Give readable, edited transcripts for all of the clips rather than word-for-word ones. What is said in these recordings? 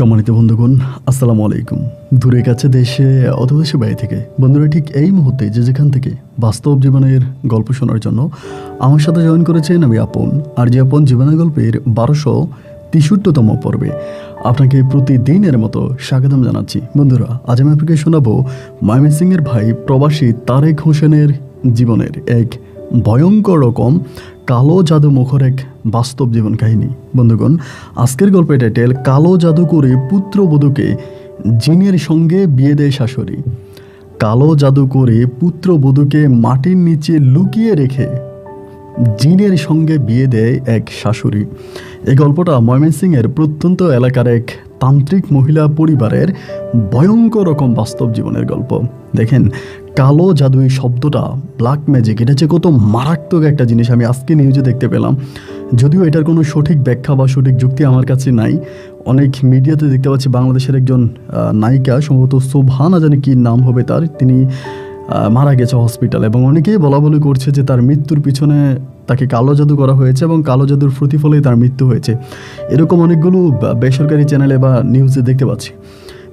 সম্মানিত বন্ধুগণ, আসসালামু আলাইকুম। দূরে কাছে দেশে অথবা দেশে বাইরে থেকে বন্ধুরা ঠিক এই মুহূর্তে যে যেখান থেকে বাস্তব জীবনের গল্প শোনার জন্য আমার সাথে জয়েন করেছেন আমি আপন। আর যে আপন জীবনের গল্পের 1263তম পর্বে আপনাকে প্রতিদিনের মতো স্বাগতম জানাচ্ছি। বন্ধুরা, আজ আমি আপনাকে শোনাবো ময়মনসিংহের ভাই প্রবাসী তারেক হোসেনের জীবনের এক ভয়ঙ্কর রকম কালো জাদু মুখর এক বাস্তব জীবন কাহিনী। বন্ধুগণ, আজকের গল্পের টাইটেল কালো জাদু করে পুত্রবধূকে জিনের সঙ্গে বিয়ে দেয় শাশুড়ি। কালো জাদু করে পুত্রবধূকে মাটির নিচে লুকিয়ে রেখে জিনের সঙ্গে বিয়ে দেয় এক শাশুড়ি। এই গল্পটা ময়মনসিংহের প্রত্যন্ত এলাকার এক তান্ত্রিক মহিলা পরিবারের ভয়ঙ্কর রকম বাস্তব জীবনের গল্প। দেখেন, কালো জাদু এই শব্দটা, ব্ল্যাক ম্যাজিক, এটা যে কত মারাত্মক একটা জিনিস আমি আজকে নিউজে দেখতে পেলাম। যদিও এটার কোনো সঠিক ব্যাখ্যা বা সঠিক যুক্তি আমার কাছে নাই। অনেক মিডিয়াতে দেখতে পাচ্ছি বাংলাদেশের একজন নায়িকা, সম্ভবত শোভানা, জানি কি নাম হবে তার, তিনি মারা গেছে হসপিটালে এবং অনেকেই বলা বলি করছে যে তার মৃত্যুর পিছনে তাকে কালো জাদু করা হয়েছে এবং কালো জাদুর প্রতিফলেই তার মৃত্যু হয়েছে। এরকম অনেকগুলো বেসরকারি চ্যানেলে বা নিউজে দেখতে পাচ্ছি।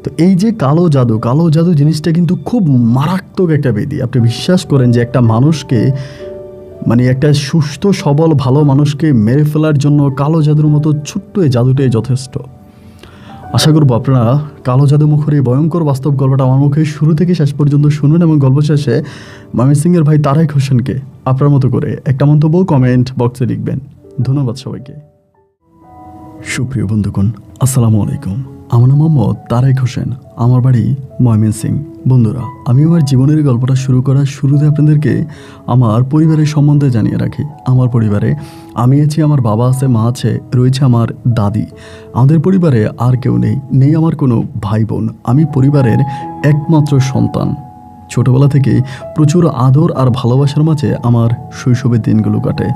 তো এই যে কালো জাদু জিনিসটা কিন্তু খুব মারাত্মক একটা ব্যাধি। আপনি বিশ্বাস করেন যে একটা মানুষকে, মানে একটা সুস্থ সবল ভালো মানুষকে মেরে ফেলার জন্য কালো জাদুর মতো ছোট্ট এই জাদুটাই যথেষ্ট। আশা করবো আপনারা কালো জাদু মুখর এই ভয়ঙ্কর বাস্তব গল্পটা আমার মুখে শুরু থেকে শেষ পর্যন্ত শুনুন এবং গল্প শেষে ময়মনসিংহের ভাই তারেক হোসেনকে আপনার মতো করে একটা মন্তব্য কমেন্ট বক্সে লিখবেন। ধন্যবাদ সবাইকে। সুপ্রিয় বন্ধুগণ, আসসালামু আলাইকুম। আমার নাম মোহাম্মদ তারেক হোসেন, আমার বাড়ি ময়মনসিংহ। বন্ধুরা, আমি আমার জীবনের গল্পটা শুরু করার শুরুতে আপনাদেরকে আমার পরিবারের সম্বন্ধে জানিয়ে রাখি। আমার পরিবারে আমি আছি, আমার বাবা আছে, মা আছে, রয়েছে আমার দাদি। আমাদের পরিবারে আর কেউ নেই আমার কোনো ভাই বোন। আমি পরিবারের একমাত্র সন্তান। ছোটোবেলা থেকে প্রচুর আদর আর ভালোবাসার মাঝে আমার শৈশবের দিনগুলো কাটে।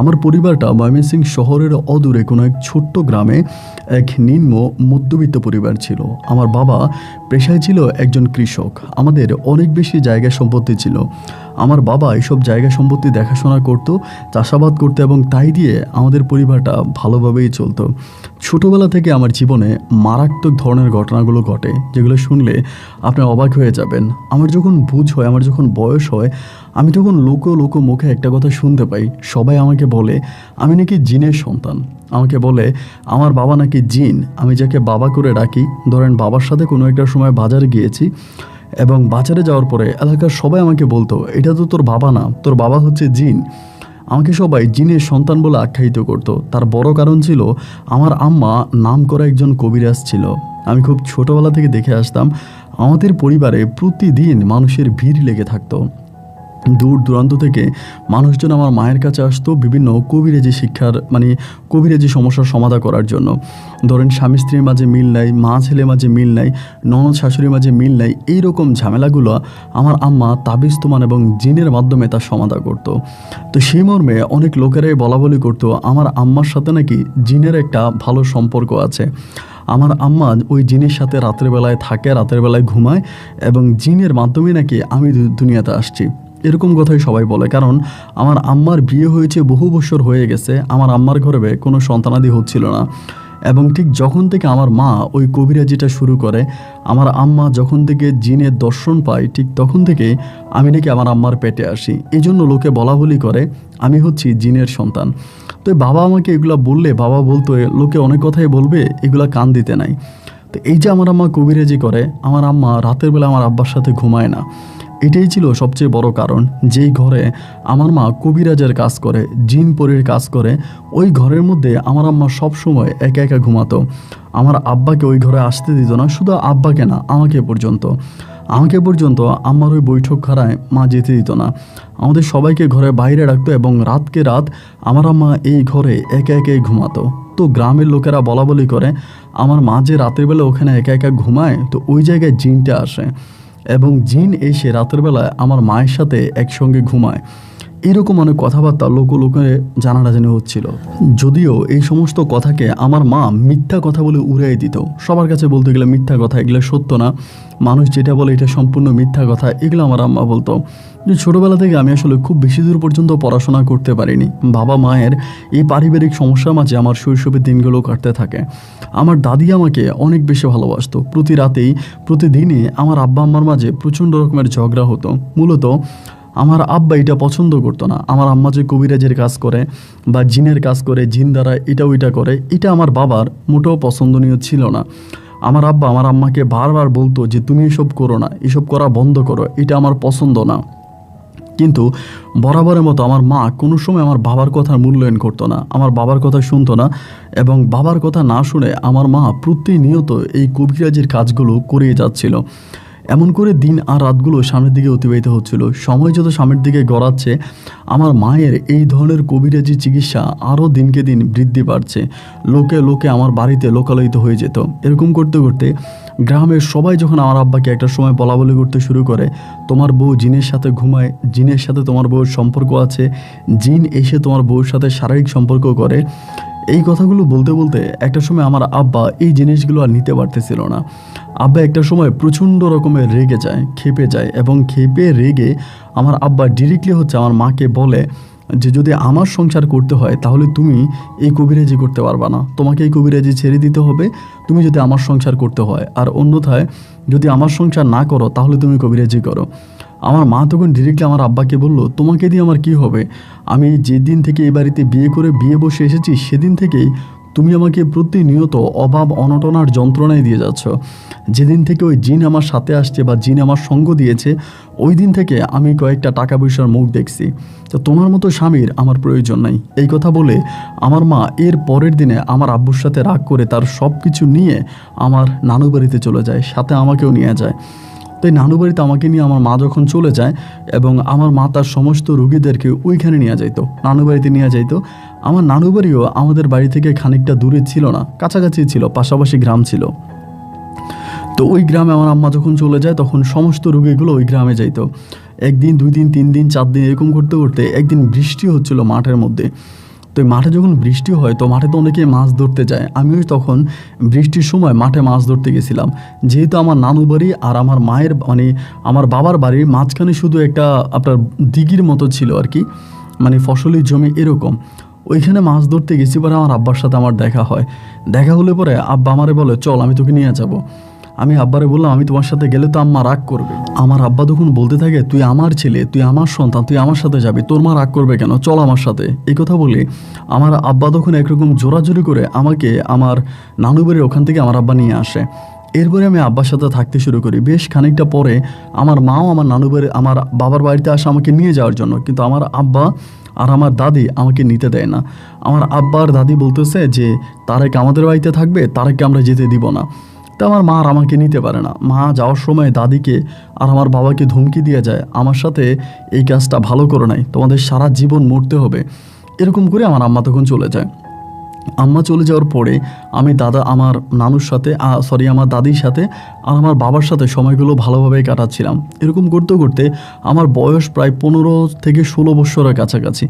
আমার পরিবারটা ময়মনসিংহ শহরের অদূরে কোনো এক ছোট্ট গ্রামে এক নিম্ন মধ্যবিত্ত পরিবার ছিল। আমার বাবা পেশায় ছিল একজন কৃষক। আমাদের অনেক বেশি জায়গা সম্পত্তি ছিল। আমার বাবা এইসব জায়গা সম্পত্তি দেখাশোনা করতো, চাষাবাদ করতো এবং তাই দিয়ে আমাদের পরিবারটা ভালোভাবেই চলতো। ছোটোবেলা থেকে আমার জীবনে মারাত্মক ধরনের ঘটনাগুলো ঘটে, যেগুলো শুনলে আপনি অবাক হয়ে যাবেন। আমার যখন বুঝ হয়, আমার যখন বয়স হয়, আমি তখন লোক মুখে একটা কথা শুনতে পাই। সবাই আমাকে বলে আমি নাকি জিনের সন্তান। আমাকে বলে আমার বাবা নাকি জিন। আমি যাকে বাবা করে ডাকি, ধরেন বাবার সাথে কোনো একটা সময় বাজারে গিয়েছি এবং বাজারে যাওয়ার পরে এলাকার সবাই আমাকে বলতো, এটা তো তোর বাবা না, তোর বাবা হচ্ছে জিন। আমাকে সবাই জিনের সন্তান বলে আখ্যায়িত করতো। তার বড় কারণ ছিল আমার আম্মা নাম করা একজন কবিরাজ ছিল। আমি খুব ছোটোবেলা থেকে দেখে আসতাম আমাদের পরিবারে প্রতিদিন মানুষের ভিড় লেগে থাকতো। দূর দূরান্ত থেকে মানুষজন আমার মায়ের কাছে আসতো বিভিন্ন কবিরাজি শিক্ষার, মানে কবিরাজি সমস্যার সমাধান করার জন্য। ধরেন স্বামী স্ত্রীর মাঝে মিল নাই, মা ছেলে মাঝে মিল নাই, ননদ শাশুড়ির মাঝে মিল নাই, এইরকম ঝামেলাগুলো আমার আম্মা তাবিজ তুমান এবং জিনের মাধ্যমে তার সমাধান করতো। তো সেই মর্মে অনেক লোকেরাই বলা বলি করতো আমার আম্মার সাথে নাকি জিনের একটা ভালো সম্পর্ক আছে। আমার আম্মা ওই জিনের সাথে রাতের বেলায় থাকে, রাতের বেলায় ঘুমায় এবং জিনের মাধ্যমে নাকি আমি দুনিয়াতে আসছি। এরকম কথাই সবাই বলে, কারণ আমার আম্মার বিয়ে হয়েছে বহু বছর হয়ে গেছে। আমার আম্মার ঘরে কোনো সন্তানাদি হচ্ছিল না এবং ঠিক যখন থেকে আমার মা ওই কবিরাজিটা শুরু করে, আমার আম্মা যখন থেকে জিনের দর্শন পায়, ঠিক তখন থেকে আমি নাকি আমার আম্মার পেটে আসি। এই জন্য লোকে বলা বলি করে আমি হচ্ছি জিনের সন্তান। তো বাবা আমাকে এগুলা বললে, বাবা বলতো লোকে অনেক কথাই বলবে, এগুলা কান দিতে নাই। তো এই যে আমার আম্মা কবিরাজি করে, আমার আম্মা রাতের বেলা আমার আব্বার সাথে ঘুমায় না। এটাই ছিল সবচেয়ে বড় কারণ। যেই ঘরে আমার মা কবিরাজের কাজ করে, জিন পরীর কাজ করে, ওই ঘরের মধ্যে আমার আম্মা সবসময় একা একা ঘুমাতো। আমার আব্বাকে ওই ঘরে আসতে দিত না, শুধু আব্বাকে না, আমাকে পর্যন্ত আমার ওই বৈঠকখানায় মা যেতে দিত না। আমাদের সবাইকে ঘরে বাইরে রাখতো এবং রাতকে রাত আমার আম্মা এই ঘরে একা একাই ঘুমাতো। তো গ্রামের লোকেরা বলা বলি করে আমার মা যে রাতের বেলা ওখানে একা একা ঘুমায়, তো ওই জায়গায় জিনটা আসে এবং জিন এসে রাতের বেলায় আমার মায়ের সাথে একসঙ্গে ঘুমায়। এরকম অনেক কথাবার্তা লোকে জানাজানি হচ্ছিল। যদিও এই সমস্ত কথাকে আমার মা মিথ্যা কথা বলে উড়াই দিত। সবার কাছে বলতে গেলে মিথ্যা কথা, এগুলো সত্য না, মানুষ যেটা বলে এটা সম্পূর্ণ মিথ্যা কথা, এগুলো আমার আম্মা বলতো। যে ছোটোবেলা থেকে আমি আসলে খুব বেশি দূর পর্যন্ত পড়াশোনা করতে পারিনি। বাবা মায়ের এই পারিবারিক সমস্যার মাঝে আমার শৈশবের দিনগুলো কাটতে থাকে। আমার দাদি আমাকে অনেক বেশি ভালোবাসতো। প্রতি রাতেই প্রতিদিনই আমার আব্বা আম্মার মাঝে প্রচণ্ড রকমের ঝগড়া হতো। মূলত আমার আব্বা এটা পছন্দ করতো না, আমার আম্মা যে কবিরাজের কাজ করে বা জিনের কাজ করে, জিন দ্বারা এটা ওইটা করে, এটা আমার বাবার মোটেও পছন্দনীয় ছিল না। আমার আব্বা আমার আম্মাকে বারবার বলতো যে তুমি এসব করো না, এসব করা বন্ধ করো, এটা আমার পছন্দ না। কিন্তু বরাবরের মতো আমার মা কোনো সময় আমার বাবার কথার মূল্যায়ন করতো না, আমার বাবার কথা শুনতো না, এবং বাবার কথা না শুনে আমার মা প্রতিনিয়ত এই কবিরাজের কাজগুলো করিয়ে যাচ্ছিল। এমন করে দিন আর রাতগুলো সামনের দিকে অতিবাহিত হচ্ছিল। সময় যত সামনের দিকে গড়াচ্ছে, আমার মায়ের এই ধরনের কবিরাজি চিকিৎসা আরও দিনকে দিন বৃদ্ধি পাচ্ছে। লোকে লোকে আমার বাড়িতে লোকালয়িত হয়ে যেত। এরকম করতে করতে গ্রামের সবাই যখন আমার আব্বাকে একটা সময় বলাবলি করতে শুরু করে, তোমার বউ জিনের সাথে ঘুমায়, জিনের সাথে তোমার বউর সম্পর্ক আছে, জিন এসে তোমার বউর সাথে শারীরিক সম্পর্ক করে, এই কথাগুলো বলতে বলতে একটা সময় আমার আব্বা এই জিনিসগুলো আর নিতে পারতেছিল না। আব্বা একটা সময় প্রচণ্ড রকমের রেগে যায়, খেপে যায়, এবং খেপে রেগে আমার আব্বা ডিরেক্টলি আমার মাকে বলে যে যদি আমার সংসার করতে হয় তাহলে তুমি এই কবিরাজি করতে পারবা না, তোমাকে এই কবিরাজি ছেড়ে দিতে হবে তুমি যদি আমার সংসার করতে হয়, আর অন্যথায় যদি আমার সংসার না করো তাহলে তুমি কবিরাজি করো। আমার মা তখন ডিরেক্টলি আমার আব্বাকে বলল, তোমাকে দিয়ে আমার কি হবে? আমি যেদিন থেকে এই বাড়িতে বিয়ে বসে এসেছি সেদিন থেকেই তুমি আমাকে প্রতিনিয়ত অভাব অনটনার যন্ত্রণায় দিয়ে যাচ্ছ। যেদিন থেকে ওই জিন আমার সাথে আসছে বা জিন আমার সঙ্গ দিয়েছে, ওই দিন থেকে আমি কয়েকটা টাকা পয়সার মুখ দেখছি। তো তোমার মতো স্বামীর আমার প্রয়োজন নাই। এই কথা বলে আমার মা এর পরের দিনে আমার আব্বুর সাথে রাগ করে তার সব কিছু নিয়ে আমার নানু বাড়িতে চলে যায়, সাথে আমাকেও নিয়ে যায়। তো এই নানু বাড়িতে আমাকে নিয়ে আমার মা যখন চলে যায়, এবং আমার মা তার সমস্ত রুগীদেরকে ওইখানে নিয়ে যাইতো, নানু বাড়িতে নিয়ে যাইতো। আমার নানু বাড়িও আমাদের বাড়ি থেকে খানিকটা দূরে ছিল না, কাছাকাছি ছিল, পাশাপাশি গ্রাম ছিল। তো ওই গ্রামে আমার আম্মা যখন চলে যায় তখন সমস্ত রুগীগুলো ওই গ্রামে যাইতো। একদিন, 2 দিন, 3 দিন, 4 দিন এরকম করতে করতে একদিন বৃষ্টি হচ্ছিল মাঠের মধ্যে। তো মাঠে যখন বৃষ্টি হয় তো মাঠে তো অনেকে মাছ ধরতে যায়, আমিও তখন বৃষ্টির সময় মাঠে মাছ ধরতে গেছিলাম। যেহেতু আমার নানু বাড়ি আর আমার মায়ের আমার বাবার বাড়ির মাঝখানে শুধু একটা আপনার দিঘির মতো ছিল আর কি, ফসলের জমি এরকম। ওইখানে মাছ ধরতে গেছি, পরে আমার আব্বার সাথে আমার দেখা হয়। দেখা হলে পরে আব্বা আমারে বলে, চল আমি তোকে নিয়ে যাব। আমি আব্বারে বললাম, আমি তোমার সাথে গেলে তো আম্মা রাগ করবে। আমার আব্বা তখন বলতে থাকে, তুই আমার ছেলে, তুই আমার সন্তান, তুই আমার সাথে যাবি, তোর মা রাগ করবে কেন, চল আমার সাথে। এই কথা বলে আমার আব্বা তখন একরকম জোরাজোরি করে আমাকে আমার নানু বাড়ির ওখান থেকে আমার আব্বা নিয়ে আসে। এরপরে আমি আব্বার সাথে থাকতে শুরু করি। বেশ খানিকটা পরে আমার মাও আমার নানু বাড়ি, আমার বাবার বাড়িতে আসে আমাকে নিয়ে যাওয়ার জন্য, কিন্তু আমার আব্বা আর আমার দাদি আমাকে নিতে দেয় না। আমার আব্বা আর দাদি বলতেছে যে তারেক আমাদের বাড়িতে থাকবে, তারেককে আমরা যেতে দিব না। তো আমার মা আর আমাকে নিতে পারে না। মা যাওয়ার সময় দাদিকে আর আমার বাবাকে ধমকি দিয়ে যায়, আমার সাথে এই কাজটা ভালো করে নাই, তোমাদের সারা জীবন মরতে হবে। এরকম করে আমার আম্মা তখন চলে যায়। আম্মা চলে যাওয়ার পরে আমি আমার নানুর সাথে আমার দাদির সাথে আর আমার বাবার সাথে সময়গুলো ভালোভাবেই কাটাচ্ছিলাম। এরকম করতে করতে আমার বয়স প্রায় 15 থেকে 16 বছরের কাছাকাছি।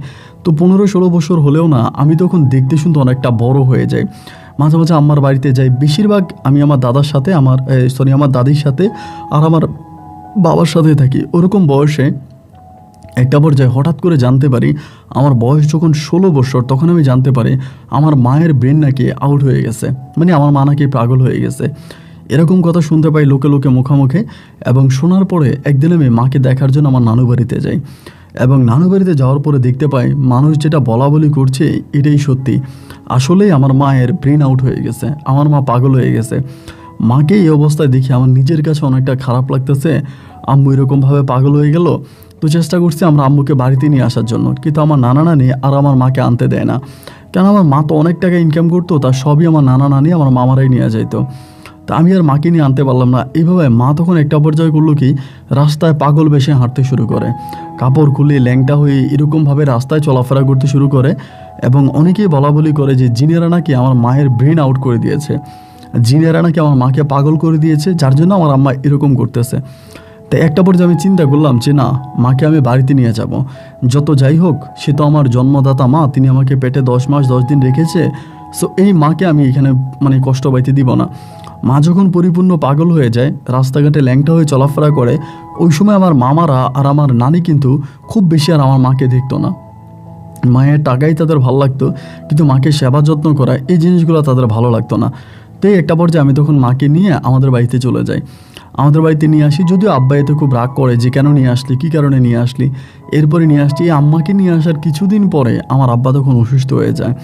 তো 15-16 বছর হলেও না, আমি তখন দেখতে শুনতে অনেকটা বড় হয়ে যাই। মাঝে মাঝে আম্মার বাড়িতে যাই, বেশিরভাগ আমি আমার দাদার সাথে আমার দাদির সাথে আর আমার বাবার সাথে থাকি। ওরকম বয়সে একটা পর্যায়ে হঠাৎ করে জানতে পারি, আমার বয়স যখন 16 বছর, তখন আমি জানতে পারি আমার মায়ের ব্রেন নাকি আউট হয়ে গেছে, আমার মা নাকি পাগল হয়ে গেছে। এরকম কথা শুনতে পাই লোকে লোকে মুখে। এবং শোনার পরে একদিন আমি মাকে দেখার জন্য আমার নানু বাড়িতে যাই, এবং নানু বাড়িতে যাওয়ার পরে দেখতে পাই মানুষ যেটা বলা করছে এটাই সত্যি। আসলেই আমার মায়ের ব্রেন আউট হয়ে গেছে, আমার মা পাগল হয়ে গেছে। মাকে এই অবস্থায় দেখে আমার নিজের কাছে অনেকটা খারাপ লাগতেছে, আম্মু এরকমভাবে পাগল হয়ে গেল। তো চেষ্টা করছি আমরা আম্মুকে বাড়িতে নিয়ে আসার জন্য, কিন্তু আমার নানা নানি আর আমার মাকে আনতে দেয় না। কেন, আমার মা তো অনেক টাকা ইনকাম করতো, তার সবই আমার নানা নানি আমার মামারাই নিয়ে যাইতো। তা আমি আর মাকে নিয়ে আনতে পারলাম না। এইভাবে মা তখন একটা পর্যায়ে করলো কি, রাস্তায় পাগল বেশে হাঁটতে শুরু করে, কাপড় খুলে ল্যাংটা হয়ে এরকমভাবে রাস্তায় চলাফেরা করতে শুরু করে। এবং অনেকেই বলি করে যে জিনেরা নাকি আমার মায়ের ব্রেন আউট করে দিয়েছে, জিনেরা নাকি আমার মাকে পাগল করে দিয়েছে, যার জন্য আমার আম্মা এরকম করতেছে। তাই একটা পর্যায়ে আমি চিন্তা করলাম যে না, মাকে আমি বাড়িতে নিয়ে যাব। যত যাই হোক, সে তো আমার জন্মদাতা মা, তিনি আমাকে পেটে 10 মাস 10 দিন রেখেছে। সো এই মাকে আমি এখানে কষ্ট পাইতে দিব না। মা যখন পরিপূর্ণ পাগল হয়ে যায়, রাস্তাঘাটে ল্যাংটা হয়ে চলাফেরা করে, ওই সময় আমার মামারা আর আমার নানি কিন্তু খুব বেশি আর আমার মাকে দেখতো না। মায়ের টাকাই তাদের ভালো লাগতো, কিন্তু মাকে সেবা যত্ন করা এই জিনিসগুলো তাদের ভালো লাগতো না। তাই একটা পর্যায়ে আমি তখন মাকে নিয়ে আমাদের বাড়িতে চলে যাই। আমাদের বাড়িতে নিয়ে আসি, যদিও আব্বা এতে খুব রাগ করে যে কেন নিয়ে আসলি, কী কারণে নিয়ে আসলি। এরপরে নিয়ে আসছি। এই আম্মাকে নিয়ে আসার কিছুদিন পরে আমার আব্বা তখন অসুস্থ হয়ে যায়।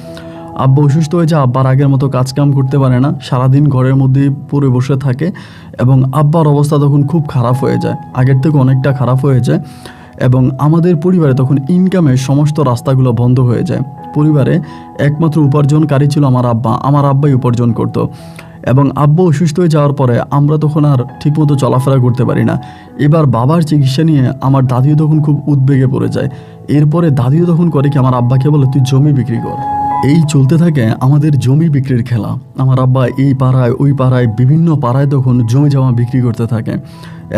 আব্বা অসুস্থ হয়ে যায়, আব্বার আগের মতো কাজকাম করতে পারে না, সারাদিন ঘরের মধ্যে পড়ে বসে থাকে এবং আব্বার অবস্থা তখন খুব খারাপ হয়ে যায়, আগের থেকে অনেকটা খারাপ হয়ে যায়। এবং আমাদের পরিবারে তখন ইনকামের সমস্ত রাস্তাগুলো বন্ধ হয়ে যায়। পরিবারে একমাত্র উপার্জনকারী ছিল আমার আব্বাই উপার্জন করতো। এবং আব্বা অসুস্থ হয়ে যাওয়ার পরে আমরা তখন আর ঠিকমতো চলাফেরা করতে পারি না। এবার বাবার চিকিৎসা নিয়ে আমার দাদিও তখন খুব উদ্বেগে পড়ে যায়। এরপরে দাদিও তখন করে কি, আমার আব্বাকে বলে তুই জমি বিক্রি কর। এই চলতে থাকে আমাদের জমি বিক্রির খেলা। আমার আব্বা এই পাড়ায় ওই পাড়ায় বিভিন্ন পাড়ায় তখন জমি জমা বিক্রি করতে থাকে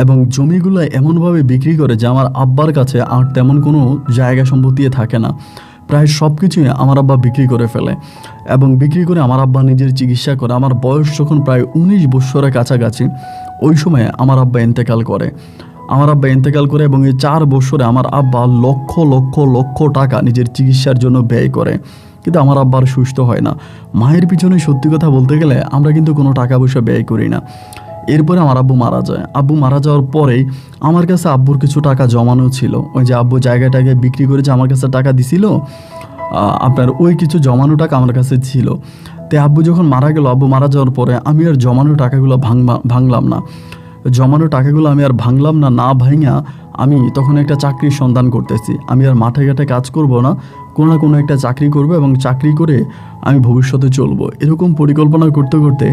এবং জমিগুলো এমনভাবে বিক্রি করে যে আমার আব্বার কাছে আর তেমন কোনো জায়গা সম্পত্তি থাকে না। প্রায় সব কিছুই আমার আব্বা বিক্রি করে ফেলে এবং বিক্রি করে আমার আব্বা নিজের চিকিৎসা করে। আমার বয়স যখন প্রায় 19 বছরের কাছাকাছি, ওই সময় আমার আব্বা ইন্তেকাল করে। এবং এই 4 বছরে আমার আব্বা লক্ষ লক্ষ লক্ষ টাকা নিজের চিকিৎসার জন্য ব্যয় করে, কিন্তু আমার আব্বার সুস্থ হয় না। মায়ের পিছনে সত্যি কথা বলতে গেলে আমরা কিন্তু কোনো টাকা পয়সা ব্যয় করি না। এরপরে আমার আব্বু মারা যায়। আব্বু মারা যাওয়ার পরেই আমার কাছে আব্বুর কিছু টাকা জমানো ছিল। ওই যে আব্বু জায়গাটাকে বিক্রি করে যে আমার কাছে টাকা দিছিল, আপনার ওই কিছু জমানো টাকা আমার কাছে ছিল। তাই আব্বু যখন মারা গেল, আব্বু মারা যাওয়ার পরে আমি আর জমানো টাকাগুলো ভাঙলাম না। জমানো টাকাগুলো আমি আর ভাঙলাম না ভাঙা আমি তখন একটা চাকরির সন্ধান করতেছি। আমি আর মাঠে ঘাটে কাজ করব না, কোনো না কোনো একটা চাকরি করব এবং চাকরি করে আমি ভবিষ্যতে চলবো, এরকম পরিকল্পনা করতে করতে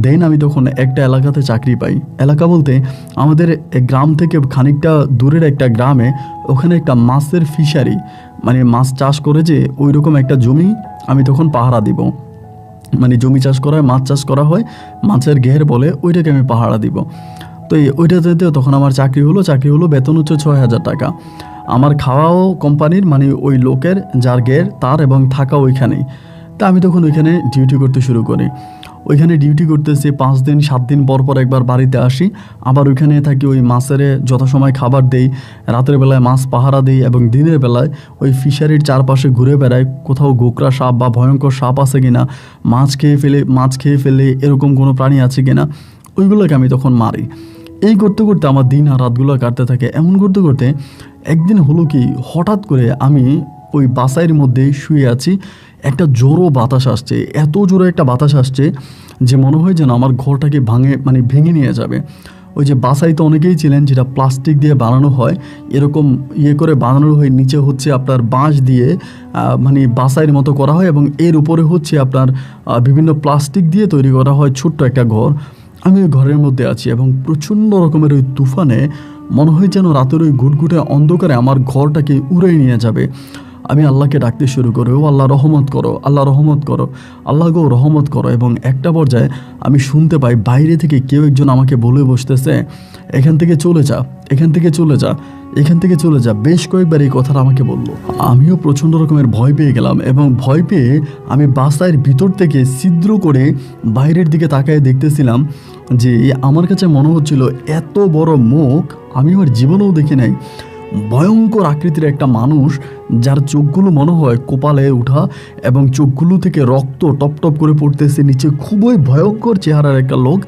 দেন আমি তখন একটা এলাকাতে চাকরি পাই। এলাকা বলতে আমাদের গ্রাম থেকে খানিকটা দূরের একটা গ্রামে, ওখানে একটা মাছের ফিশারি, মাছ চাষ করে যে ওই রকম একটা জমি আমি তখন পাহারা দিব। জমি চাষ করা হয়, মাছ চাষ করা হয়, মাছের ঘের বলে, ওইটাকে আমি পাহারা দিব। তো ওইটাতে তখন আমার চাকরি হলো, বেতন হচ্ছে 6,000 টাকা। আমার খাওয়াও কোম্পানির, ওই লোকের যার ঘের তার, এবং থাকা ওইখানেই। তা আমি তখন ওইখানে ডিউটি করতে শুরু করি। ওইখানে ডিউটি করতেছি 5 দিন 7 দিন পর পর একবার বাড়িতে আসি, আবার ওইখানে থাকি। ওই মাছের যথাসময় খাবার দেই, রাতের বেলায় মাছ পাহারা দিই এবং দিনের বেলায় ওই ফিশারির চারপাশে ঘুরে বেড়াই, কোথাও গোকরা সাপ বা ভয়ঙ্কর সাপ আছে কিনা, মাছ খেয়ে ফেলে এরকম কোনো প্রাণী আছে কিনা, ওইগুলোকে আমি তখন মারি। এই করতে করতে আমার দিন আর রাতগুলো কাটতে থাকে। এমন করতে করতে একদিন হলো কি, হঠাৎ করে আমি ওই বাসাইয়ের মধ্যে শুয়ে আছি, একটা জোরো বাতাস আসছে, এত জোরে একটা বাতাস আসছে যে মনে হয় যেন আমার ঘরটাকে ভেঙে নিয়ে যাবে। ওই যে বাসাই তো অনেকেই ছিলেন, যেটা প্লাস্টিক দিয়ে বানানো হয়, এরকম করে বানানো হয়, নিচে হচ্ছে আপনার বাঁশ দিয়ে বাসাইয়ের মতো করা হয় এবং এর উপরে হচ্ছে আপনার বিভিন্ন প্লাস্টিক দিয়ে তৈরি করা হয় ছোট্ট একটা ঘর। আমি ওই ঘরের মধ্যে আছি এবং প্রচণ্ড রকমের ওই তুফানে মনে হয় যেন রাতের ওই ঘুটঘুটে অন্ধকারে আমার ঘরটাকে উড়ে নিয়ে যাবে। আমি আল্লাহকে ডাকতে শুরু করি, ও আল্লাহ রহমত করো, আল্লাহ রহমত করো, আল্লাহ গো রহমত করো। এবং একটা পর্যায়ে আমি শুনতে পাই বাইরে থেকে কেউ একজন আমাকে বলে বসতেছে, এখান থেকে চলে যা, এখান থেকে চলে যা, এখান থেকে চলে যা। বেশ কয়েকবার এই কথাটা আমাকে বললো। আমিও প্রচণ্ড রকমের ভয় পেয়ে গেলাম এবং ভয় পেয়ে আমি বাসার ভিতর থেকে ছিদ্র করে বাইরের দিকে তাকায় দেখতেছিলাম যে আমার কাছে মনে হচ্ছিল এত বড় মুখ আমি আমার জীবনেও দেখি নাই। ভয়ঙ্কর আকৃতির একটা মানুষ, যার চোখগুলো মনে হয় কপালে উঠা এবং চোখগুলো থেকে রক্ত টপ টপ করে পড়তেছে নিচে। খুবই ভয়ঙ্কর চেহারার একটা লোক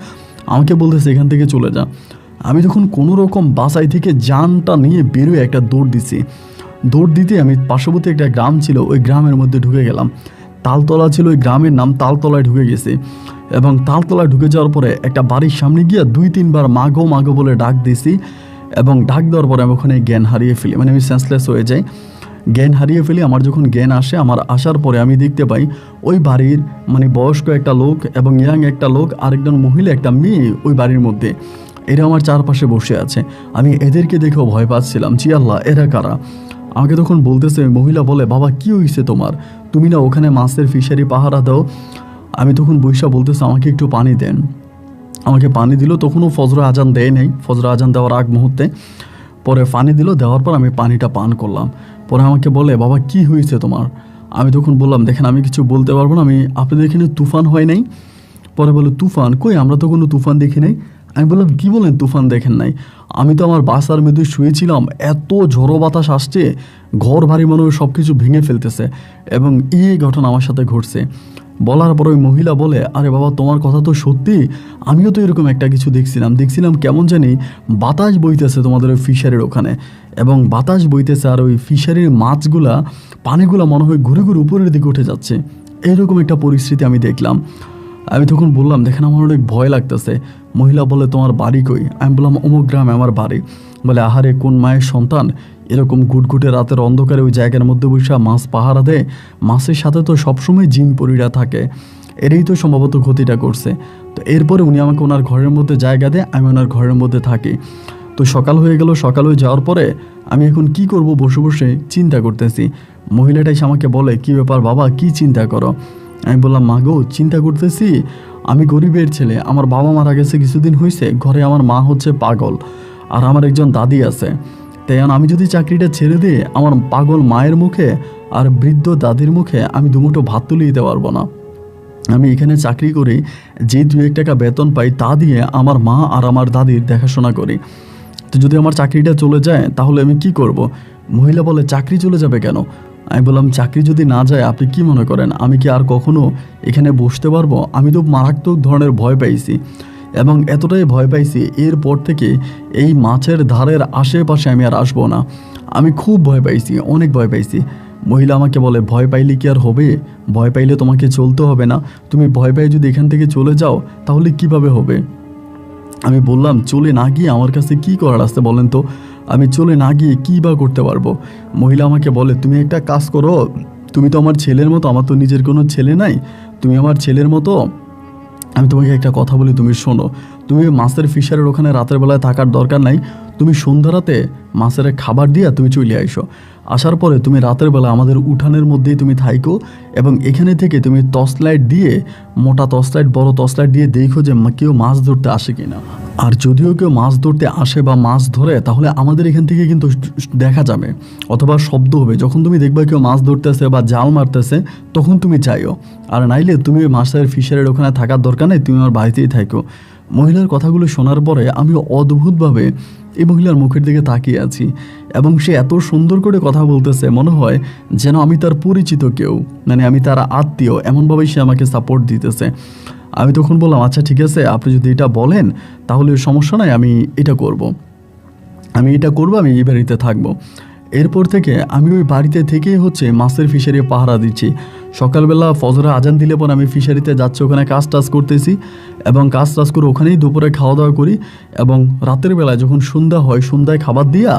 আমাকে বলতেছে এখান থেকে চলে যা। আমি তখন কোনো রকম বাসাই থেকে জানটা নিয়ে বেরোয় একটা দৌড় দিতে আমি পার্শ্ববর্তী একটা গ্রাম ছিল, ওই গ্রামের মধ্যে ঢুকে গেলাম। তালতলা ছিল ওই গ্রামের নাম, তালতলায় ঢুকে গেছি এবং তালতলায় ঢুকে যাওয়ার পরে একটা বাড়ির সামনে গিয়ে 2-3 বার মাগো মাগো বলে ডাক দিছি এবং ডাক দেওয়ার পরে আমি ওখানে জ্ঞান হারিয়ে ফেলি, আমি সেন্সলেস হয়ে যাই, জ্ঞান হারিয়ে ফেলি। আমার যখন জ্ঞান আসে, আমার আসার পরে আমি দেখতে পাই ওই বাড়ির বয়স্ক একটা লোক এবং ইয়াং একটা লোক, আরেকজন মহিলা, একটা মেয়ে ওই বাড়ির মধ্যে, এরা আমার চারপাশে বসে আছে। আমি এদেরকে দেখেও ভয় পাচ্ছিলাম, জি আল্লাহ এরা কারা। আমাকে তখন বলতেছে, মহিলা বলে, বাবা কি হয়েছে তোমার, তুমি না ওখানে মাছের ফিশারি পাহারা দাও। আমি তখন বৈশা বলতেছে আমাকে একটু পানি দেন। আমাকে পানি দিল, তখনও ফজর আজান দেয় নাই, ফজর আজান দেওয়ার আগ মুহূর্তে। পরে পানি দিল, দেওয়ার পর আমি পানিটা পান করলাম। পরে আমাকে বলে, বাবা কি হয়েছে তোমার? আমি তখন বললাম, দেখেন আমি কিছু বলতে পারবো না, আপনাদের এখানে তুফান হয় নাই? পরে বলে, তুফান কই, আমরা তো কোনো তুফান দেখি নাই। আমি বললাম, কি বলেন তুফান দেখেন নাই? আমি তো আমার বাসার মধ্যে শুয়েছিলাম, এত ঝড়ো বাতাস আসছে, ঘর ভারী মনে হয় সব কিছু ভেঙে ফেলতেছে, এবং এই ঘটনা আমার সাথে ঘটছে। বলার পর ওই মহিলা বলে, আরে বাবা তোমার কথা তো সত্যি, আমিও তো এরকম একটা কিছু দেখছিলাম কেমন জানি বাতাস বইতেছে তোমাদের ওই ফিশারির ওখানে, এবং বাতাস বইতেছে আর ওই ফিশারির মাছগুলা পানিগুলা মনে হয় ঘুরে ঘুরে উপরের দিকে উঠে যাচ্ছে। এরকম একটা পরিস্থিতি আমি দেখলাম। আমি তখন বললাম, দেখেন আমার অনেক ভয় লাগতেছে। মহিলা বলে, তোমার বাড়ি কই? আমি বললাম, অমুক গ্রামে আমার বাড়ি। বলে, আহারে কোন মায়ের সন্তান এরকম ঘুটঘুটে রাতের অন্ধকারে ওই জায়গার মধ্যে বসে মাছ পাহারা দেয়? মাছের সাথে তো সবসময় জিন পরিরা থাকে, এরই তো সম্ভবত ক্ষতিটা করছে। তো এরপরে উনি আমাকে ওনার ঘরের মধ্যে জায়গা দেয়, আমি ওনার ঘরের মধ্যে থাকি। তো সকাল হয়ে গেল, সকাল হয়ে যাওয়ার পরে আমি এখন কি করব বসে বসে চিন্তা করতেছি। মহিলাটা এসে আমাকে বলে, কি ব্যাপার বাবা, কি চিন্তা করো? আমি বললাম, মা গো চিন্তা করতেছি, আমি গরিবের ছেলে, আমার বাবা মারা গেছে কিছুদিন হয়েছে, ঘরে আমার মা হচ্ছে পাগল, আর আমার একজন দাদি আছে। তাই আমি যদি চাকরিটা ছেড়ে দিয়ে আমার পাগল মায়ের মুখে আর বৃদ্ধ দাদির মুখে আমি দুমুঠো ভাত তুলে দিতে পারবো না। আমি এখানে চাকরি করি, যে 2-1 টাকা বেতন পাই তা দিয়ে আমার মা আর আমার দাদির দেখাশোনা করি। তো যদি আমার চাকরিটা চলে যায় তাহলে আমি কি করব? মহিলা বলে, চাকরি চলে যাবে কেন? আমি বললাম, চাকরি যদি না যায় আপনি কি মনে করেন আমি কি আর কখনো এখানে বসতে পারবো? আমি তো মারাত্মক ধরনের ভয় পাইছি, এবং এতটাই ভয় পাইছি এরপর থেকে এই মাছের ধারের আশেপাশে আমি আর আসবো না। আমি খুব ভয় পাইছি, অনেক ভয় পাইছি। মহিলা আমাকে বলে, ভয় পাইলে কি আর হবে? ভয় পাইলে তোমাকে চলতে হবে না, তুমি ভয় পাই যদি এখান থেকে চলে যাও তাহলে কিভাবে হবে? আমি বললাম, চলে না গিয়ে আমার কাছে কি করার আছে বলেন তো? আমি চলে না গিয়ে কী বা করতে পারবো? মহিলা আমাকে বলে, তুমি একটা কাজ করো, তুমি তো আমার ছেলের মতো, আমার তো নিজের কোনো ছেলে নাই, তুমি আমার ছেলের মতো। আমি তোমাকে একটা কথা বলি, তুমি শোনো, তুমি মাছের ফিশারের ওখানে রাতের বেলায় থাকার দরকার নাই, তুমি সন্ধ্যা রাতে মাছের খাবার দিয়া তুমি চলে আইসো। আসার পরে তুমি রাতের বেলা আমাদের উঠানের মধ্যেই তুমি থাইকো, এবং এখানে থেকে তুমি টর্চ লাইট দিয়ে, মোটা টর্চ লাইট, বড় টর্চ লাইট দিয়ে দেখো যে কেউ মাছ ধরতে আসে কিনা। আর যদিও কেউ মাছ ধরতে আসে বা মাছ ধরে তাহলে আমাদের এখান থেকে কিন্তু দেখা যাবে অথবা শব্দ হবে। যখন তুমি দেখবা কেউ মাছ ধরতেছে বা জাল মারতেছে তখন তুমি চাইও, আর নাইলে তুমি মাছের ফিশারের ওখানে থাকার দরকার নেই, তুমি আমার বাড়িতেই থাকো। মহিলার কথাগুলো শোনার পরে আমি অদ্ভুতভাবে এই মহিলার মুখের দিকে তাকিয়ে আছি, এবং সে এত সুন্দর করে কথা বলতেছে, মনে হয় যেন আমি তার পরিচিত কেউ, মানে আমি তার আত্মীয়, এমনভাবেই সে আমাকে সাপোর্ট দিতেছে। আমি তখন বললাম, আচ্ছা ঠিক আছে, আপনি যদি এটা বলেন তাহলে সমস্যা নাই, আমি এটা করব, আমি এই বাড়িতে থাকবো। এরপর থেকে আমি ওই বাড়িতে থেকেই মাছের ফিশারি পাহারা দিচ্ছি। সকালবেলা ফজরে আজান দিলে পর আমি ফিশারিতে যাচ্ছি, ওখানে কাজ টাজ করতেছি, এবং কাজ টাজ করে ওখানেই দুপুরে খাওয়া দাওয়া করি, এবং রাতের বেলায় যখন সন্ধ্যা হয় সন্ধ্যায় খাবার দিয়া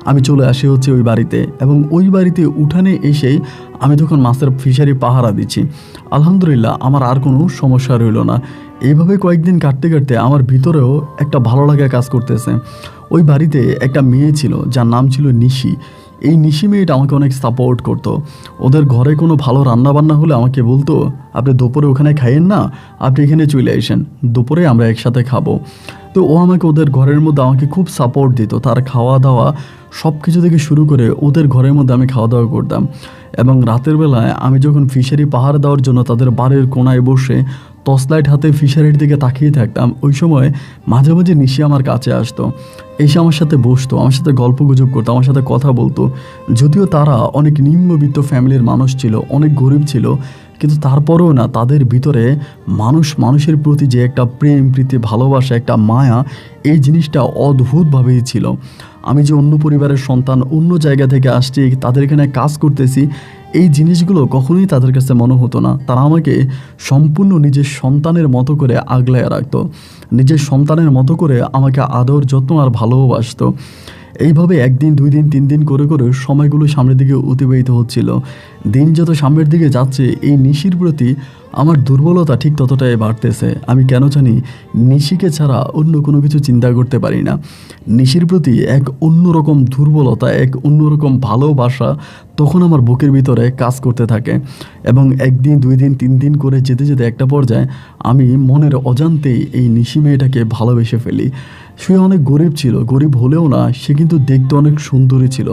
আমি চলে আসি ওই বাড়িতে, এবং ওই বাড়িতে উঠানে এসেই আমি তখন মাছের ফিশারি পাহারা দিচ্ছি। আলহামদুলিল্লাহ আমার আর কোনো সমস্যা রইল না। এইভাবে কয়েকদিন কাটতে কাটতে আমার ভিতরেও একটা ভালো লাগা কাজ করতেছে। ওই বাড়িতে একটা মেয়ে ছিল যার নাম ছিল নিশি। এই নিশি মেয়েটা আমাকে অনেক সাপোর্ট করতো। ওদের ঘরে কোনো ভালো রান্নাবান্না হলে আমাকে বলতো, আপনি দুপুরে ওখানে খাইয়েন না, আপনি এখানে চলে আসেন, দুপুরে আমরা একসাথে খাবো। তো ও আমাকে ওদের ঘরের মধ্যে আমাকে খুব সাপোর্ট দিত। তার খাওয়া দাওয়া সব কিছু থেকে শুরু করে ওদের ঘরের মধ্যে আমি খাওয়া দাওয়া করতাম, এবং রাতের বেলায় আমি যখন ফিশারি পাহারা দেওয়ার জন্য তাদের বাড়ির কোনায় বসে টর্চ লাইট হাতে ফিশারির দিকে তাকিয়ে থাকতাম, ওই সময় মাঝে মাঝে নিশি আমার কাছে আসতো, এসে আমার সাথে বসতো, আমার সাথে গল্প গুজব করতো, আমার সাথে কথা বলতো। যদিও তারা অনেক নিম্নবিত্ত ফ্যামিলির মানুষ ছিল, অনেক গরিব ছিল, কিন্তু তারপরেও না তাদের ভিতরে মানুষের প্রতি যে একটা প্রেম প্রীতি ভালোবাসা, একটা মায়া, এই জিনিসটা অদ্ভুতভাবেই ছিল। আমি যে অন্য পরিবারের সন্তান, অন্য জায়গা থেকে আসছি, তাদের এখানে কাজ করতেছি, এই জিনিসগুলো কখনোই তাদের কাছে মনে হতো না। তারা আমাকে সম্পূর্ণ নিজের সন্তানের মতো করে আগলায় রাখতো, নিজের সন্তানের মতো করে আমাকে আদর যত্ন আর ভালোবাসতো। এইভাবে 1 দিন 2 দিন 3 দিন করে করে সময়গুলো সামনের দিকে অতিবাহিত হচ্ছিল। দিন যত সামনের দিকে যাচ্ছে এই নিশির প্রতি আমার দুর্বলতা ঠিক ততটাই বাড়তেছে। আমি কেন জানি নিশিকে ছাড়া অন্য কোনো কিছু চিন্তা করতে পারি না। নিশির প্রতি এক অন্যরকম দুর্বলতা, এক অন্যরকম ভালোবাসা তখন আমার বুকের ভিতরে কাজ করতে থাকে। এবং একদিন, 2 দিন, 3 দিন করে যেতে যেতে একটা পর্যায়ে আমি মনের অজান্তেই এই নিশি মেয়েটাকে ভালোবেসে ফেলি। সে অনেক গরিব ছিল, গরিব হলেও না, সে কিন্তু দেখতে অনেক সুন্দরী ছিল,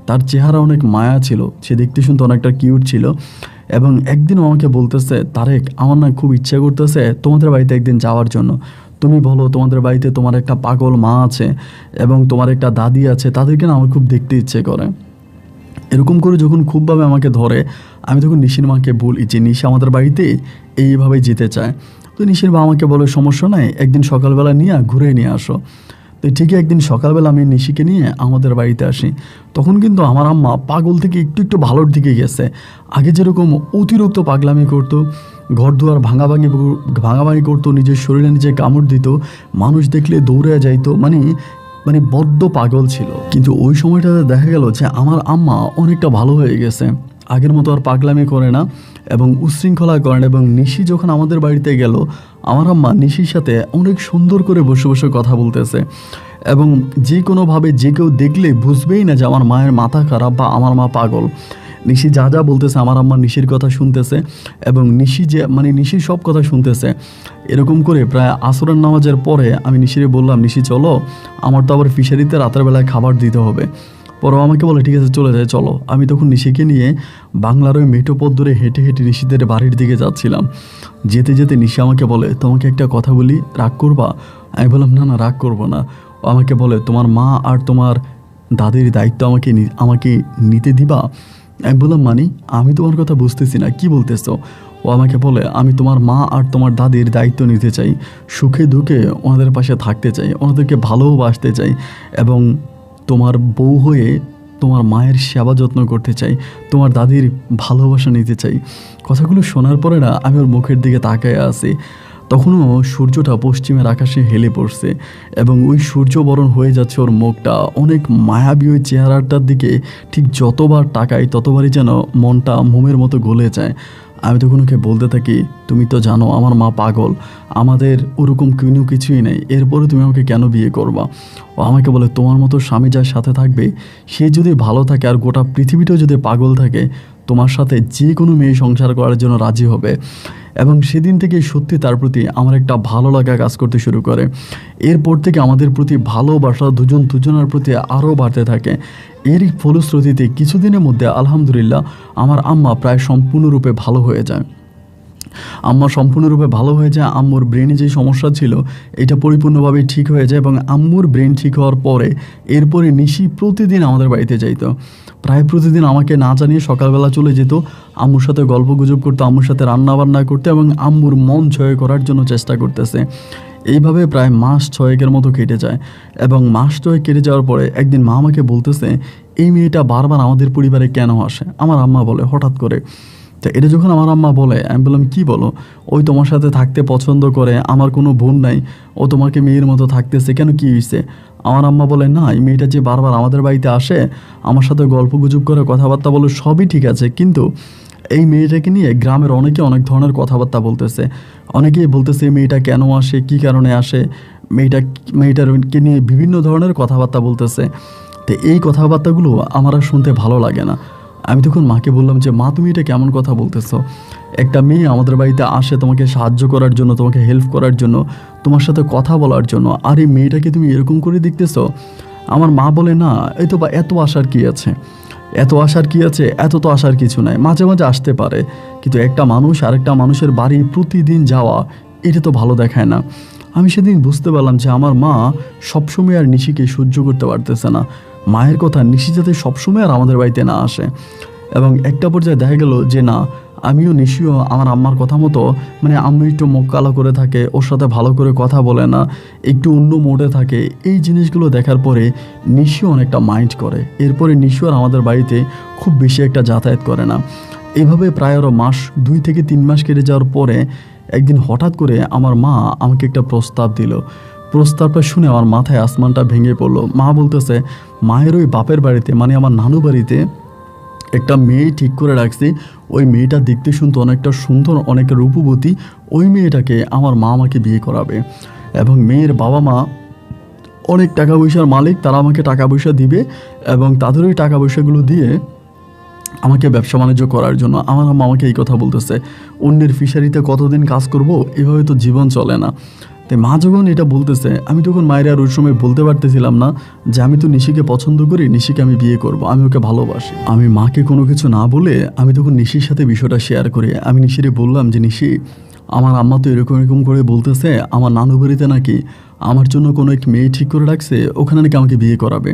তার চেহারা অনেক মায়া ছিল, সে দেখতে শুনতে অনেকটা কিউট ছিল। এবং একদিন আমাকে বলতেছে, তারেক আমার না খুব ইচ্ছা করতেছে তোমাদের বাড়িতে একদিন যাওয়ার জন্য। তুমি বলো তোমাদের বাড়িতে তোমার একটা পাগল মা আছে এবং তোমার একটা দাদি আছে, তাদেরকে না আমার খুব দেখতে ইচ্ছে করে। এরকম করে যখন খুবভাবে আমাকে ধরে, আমি তখন নিশির মাকে বলি যে নিশি আমাদের বাড়িতে এইভাবে যেতে চায়। তো নিশির মা আমাকে বলে সমস্যা নাই, একদিন সকালবেলা নিয়ে ঘুরে নিয়ে আসো। তো ঠিকই একদিন সকালবেলা আমি নিশিকে নিয়ে আমাদের বাড়িতে আসি। তখন কিন্তু আমার আম্মা পাগল থেকে একটু একটু ভালোর দিকে গেছে। আগে যেরকম অতিরিক্ত পাগলামি করতো, ঘর দুয়ার ভাঙাভাঙি করতো, নিজের শরীরে নিজে কামড় দিত, মানুষ দেখলে দৌড়ে যাইতো, মানে বড্ড পাগল ছিল। কিন্তু ওই সময়টাতে দেখা গেল যে আমার আম্মা অনেকটা ভালো হয়ে গেছে, আগের মতো আর পাগলামি করে না এবং উচ্ছৃঙ্খলা করে না। এবং নিশি যখন আমাদের বাড়িতে গেল, আমার আম্মা নিশির সাথে অনেক সুন্দর করে বসে বসে কথা বলতেছে এবং যে কোনোভাবে যে কেউ দেখলে বুঝবেই না যে আমার মায়ের মাথা খারাপ বা আমার মা পাগল। নিশি যা যা বলতেছে আমার আম্মা নিশির কথা শুনতেছে এবং নিশির সব কথা শুনতেছে। এরকম করে প্রায় আসরের নামাজের পরে আমি নিশিরে বললাম, নিশি চলো, আমার তো আবার ফিশারিতে রাতের বেলায় খাবার দিতে হবে। পরে আমাকে বলে ঠিক আছে চলে যায়, চলো। আমি তখন নিশিকে নিয়ে বাংলার ওই মেঠো পথ ধরে হেঁটে হেঁটে নিশিদের বাড়ির দিকে যাচ্ছিলাম। যেতে যেতে নিশি আমাকে বলে, তোমাকে একটা কথা বলি, রাগ করবা? আমি বললাম না না, রাগ করবো না। ও আমাকে বলে, তোমার মা আর তোমার দাদির দায়িত্ব আমাকে নিতে দিবা? আমি বললাম আমি তোমার কথা বুঝতেছি না, কি বলতেছো? ও আমাকে বলে, আমি তোমার মা আর তোমার দাদির দায়িত্ব নিতে চাই, সুখে দুঃখে ওনাদের পাশে থাকতে চাই, ওনাদেরকে ভালোবাসতে চাই এবং তোমার বউ হয়ে তোমার মায়ের সেবা যত্ন করতে চাই, তোমার দাদির ভালোবাসা নিতে চাই। কথাগুলো শোনার পরে না আমি ওর মুখের দিকে তাকায় আছি। তখনও সূর্যটা পশ্চিমের আকাশে হেলে পড়ছে এবং ওই সূর্যবরণ হয়ে যাচ্ছে ওর মুখটা। অনেক মায়াবী ওই চেহারাটার দিকে ঠিক যতবার তাকাই ততবারই যেন মনটা মোমের মতো গলে যায়। আমি তখন ওকে বলতে থাকি, তুমি তো জানো আমার মা পাগল, আমাদের ওরকম কোনো কিছুই নেই, এরপরে তুমি আমাকে কেন বিয়ে করবা? ও আমাকে বলে, তোমার মতো স্বামী যার সাথে থাকবে সে যদি ভালো থাকে আর গোটা পৃথিবীটাও যদি পাগল থাকে, তোমার সাথে যে কোনো মেয়ে সংসার করার জন্য রাজি হবে। এবং সেদিন থেকে সত্যি তার প্রতি আমার একটা ভালো লাগা কাজ করতে শুরু করে। এরপর থেকে আমাদের প্রতি ভালোবাসা দুজনের প্রতি আরও বাড়তে থাকে। এরই ফলশ্রুতিতে কিছুদিনের মধ্যে আলহামদুলিল্লাহ আমার আম্মা প্রায় সম্পূর্ণরূপে ভালো হয়ে যায়। আম্মুর ব্রেনে যে সমস্যা ছিল এটা পরিপূর্ণভাবে ঠিক হয়ে যায় এবং আম্মুর ব্রেন ঠিক হওয়ার পরে এরপরে নিশি প্রতিদিন আমাদের বাড়িতে যাইতো। প্রায় প্রতিদিন আমাকে না জানিয়ে সকালবেলা চলে যেত, আম্মুর সাথে গল্প গুজব করতো, আম্মুর সাথে রান্নাবান্না করতো এবং আম্মুর মন জয় করার জন্য চেষ্টা করতেছে। এইভাবে প্রায় মাস 6 মতো কেটে যায় এবং মাস 6 কেটে যাওয়ার পরে একদিন মা আমাকে বলতেছে, এই মেয়েটা বারবার আমাদের পরিবারে কেন আসে? আমার আম্মা বলে হঠাৎ করে। তো এটা যখন আমার আম্মা বলে, আমি বললাম কী বলো? ওই তোমার সাথে থাকতে পছন্দ করে, আমার কোনো বোন নাই, ও তোমাকে মেয়ের মতো থাকতেছে কেন, কী হয়েছে? আমার আম্মা বলে, না এই মেয়েটা যে বারবার আমাদের বাড়িতে আসে, আমার সাথে গল্প গুজব করে কথাবার্তা বলে, সবই ঠিক আছে, কিন্তু এই মেয়েটাকে নিয়ে গ্রামের অনেকে অনেক ধরনের কথাবার্তা বলতেছে। অনেকেই বলতেছে মেয়েটা কেন আসে, কী কারণে আসে, মেয়েটারকে নিয়ে বিভিন্ন ধরনের কথাবার্তা বলতেছে। তো এই কথাবার্তাগুলো আমার আর শুনতে ভালো লাগে না। আমি তখন মাকে বললাম যে মা, তুমি এটা কেমন কথা বলতেছো? একটা মেয়ে আমাদের বাড়িতে আসে তোমাকে সাহায্য করার জন্য, তোমাকে হেল্প করার জন্য, তোমার সাথে কথা বলার জন্য, আর এই মেয়েটাকে তুমি এরকম করে দেখতেছো? আমার মা বলে, না এই তো এত আসার কি আছে, এত তো আসার কিছু নাই, মাঝে মাঝে আসতে পারে, কিন্তু একটা মানুষ আরেকটা মানুষের বাড়ি প্রতিদিন যাওয়া এটা তো ভালো দেখায় না। আমি সেদিন বুঝতে পারলাম যে আমার মা সবসময় আর নিশিকে সহ্য করতে পারতেছে না। মায়ের কথা নিশি যাতে সবসময় আর আমাদের বাড়িতে না আসে। এবং একটা পর্যায়ে দেখা গেল যে না, আমিও নিশিও আমার আম্মার কথা মতো, আম্মু একটু মুখ কালো করে থাকে, ওর সাথে ভালো করে কথা বলে না, একটু অন্য মোডে থাকে। এই জিনিসগুলো দেখার পরে নিশিও অনেকটা মাইন্ড করে। এরপরে নিশিও আর আমাদের বাড়িতে খুব বেশি একটা যাতায়াত করে না। এভাবে প্রায় আরও মাস 2 থেকে 3 মাস কেটে যাওয়ার পরে একদিন হঠাৎ করে আমার মা আমাকে একটা প্রস্তাব দিল। প্রস্তাবটা শুনে আমার মাথায় আসমানটা ভেঙে পড়লো। মা বলতেছে, মায়ের ওই বাপের বাড়িতে, আমার নানু বাড়িতে একটা মেয়ে ঠিক করে রাখছি। ওই মেয়েটা দেখতে শুনতে অনেকটা সুন্দর, অনেকটা রূপবতী। ওই মেয়েটাকে আমার মা আমাকে বিয়ে করাবে এবং মেয়ের বাবা মা অনেক টাকা পয়সার মালিক, তারা আমাকে টাকা পয়সা দিবে এবং তাদের ওই টাকা পয়সাগুলো দিয়ে আমাকে ব্যবসা বাণিজ্য করার জন্য আমার আম্মা আমাকে এই কথা বলতেছে। অন্যের ফিশারিতে কতদিন কাজ করব, এভাবে তো জীবন চলে না। তাই মা যখন এটা বলতেছে, আমি তখন মায়ের আর ওই সময় বলতে পারতেছিলাম না যে আমি তো নিশিকে পছন্দ করি, নিশিকে আমি বিয়ে করব, আমি ওকে ভালোবাসি। আমি মাকে কোনো কিছু না বলে আমি তখন নিশির সাথে বিষয়টা শেয়ার করি। আমি নিশিরে বললাম যে নিশি, আমার আম্মা তো এরকম এরকম করে বলতেছে আমার নানু বাড়িতে নাকি আমার জন্য কোনো এক মেয়ে ঠিক করে রাখছে, ওখানে নাকি আমাকে বিয়ে করাবে।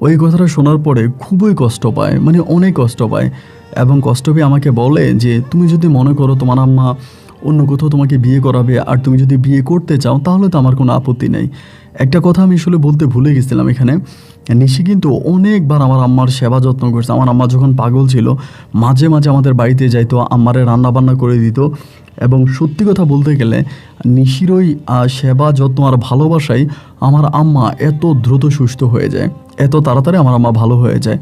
ওই কথাটা শোনার পরে খুবই কষ্ট পায়, মানে অনেক কষ্ট পায় এবং কষ্ট পেয়ে আমাকে বলে যে তুমি যদি মনে করো তোমার আম্মা অন্য কোথাও তোমাকে বিয়ে করাবে আর তুমি যদি বিয়ে করতে চাও তাহলে তো আমার কোনো আপত্তি নেই। একটা কথা আমি আসলে বলতে ভুলে গেছিলাম এখানে, নিশি কিন্তু অনেকবার আমার আম্মার সেবা যত্ন করছে। আমার আম্মা যখন পাগল ছিল মাঝে মাঝে আমাদের বাড়িতে যাইতো, আম্মারে রান্না বান্না করে দিত এবং সত্যি কথা বলতে গেলে নিশির ওই সেবা যত্ন আর ভালোবাসায় আমার আম্মা এত দ্রুত সুস্থ হয়ে যায়, এত তাড়াতাড়ি আমার আম্মা ভালো হয়ে যায়।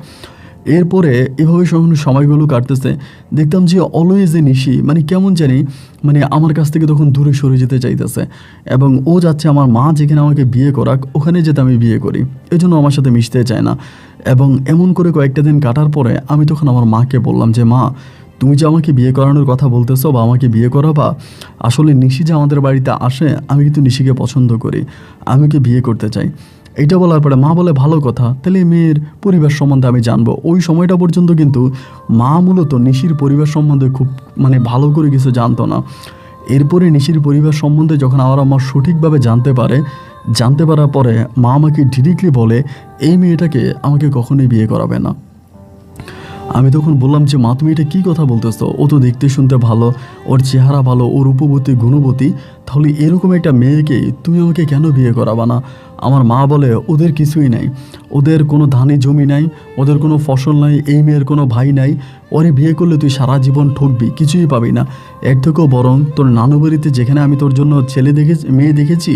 এরপরে এভাবে সময়গুলো কাটতেছে, দেখতাম যে অলওয়েজ এ নিশি মানে কেমন জানি মানে আমার কাছ থেকে তখন দূরে সরে যেতে চাইতেছে এবং ও যাচ্ছে আমার মা যেখানে আমাকে বিয়ে করাক ওখানে যেতে আমি বিয়ে করি, এজন্য আমার সাথে মিশতে চায় না। এবং এমন করে কয়েকটা দিন কাটার পরে আমি তখন আমার মাকে বললাম যে মা, তুমি যে আমাকে বিয়ে করানোর কথা বলতেছো বা আমাকে বিয়ে করাবা, আসলে নিশি যে আমাদের বাড়িতে আসে আমি কিন্তু নিশিকে পছন্দ করি, আমি ওকে বিয়ে করতে চাই। এইটা বলার পরে মা বলে ভালো কথা, তাহলে মেয়ের পরিবার সম্বন্ধে আমি জানবো। ওই সময়টা পর্যন্ত কিন্তু মা মূলত নিশির পরিবার সম্বন্ধে খুব মানে ভালো করে কিছু জানতো না। এরপরে নিশির পরিবার সম্বন্ধে যখন আমার সঠিকভাবে জানতে পারার পরে মা আমাকে ডিরেক্টলি বলে এই মেয়েটাকে আমাকে কখনোই বিয়ে করাবে না। আমি তখন বললাম যে মা, তুমি এটা কী কথা বলতেছো, ও তো দেখতে শুনতে ভালো, ওর চেহারা ভালো, ও রূপবতী গুণবতী, তাহলে এরকম একটা মেয়েকে তুমি আমাকে কেন বিয়ে করাবা না? আমার মা বলে ওদের কিছুই নাই, ওদের কোনো ধানি জমি নাই, ওদের কোনো ফসল নাই, এই মেয়ের কোনো ভাই নাই, ওরে বিয়ে করলে তুই সারা জীবন ঠকবি, কিছুই পাবি না। এর থেকেও বরং তোর নানু বাড়িতে যেখানে আমি তোর জন্য মেয়ে দেখেছি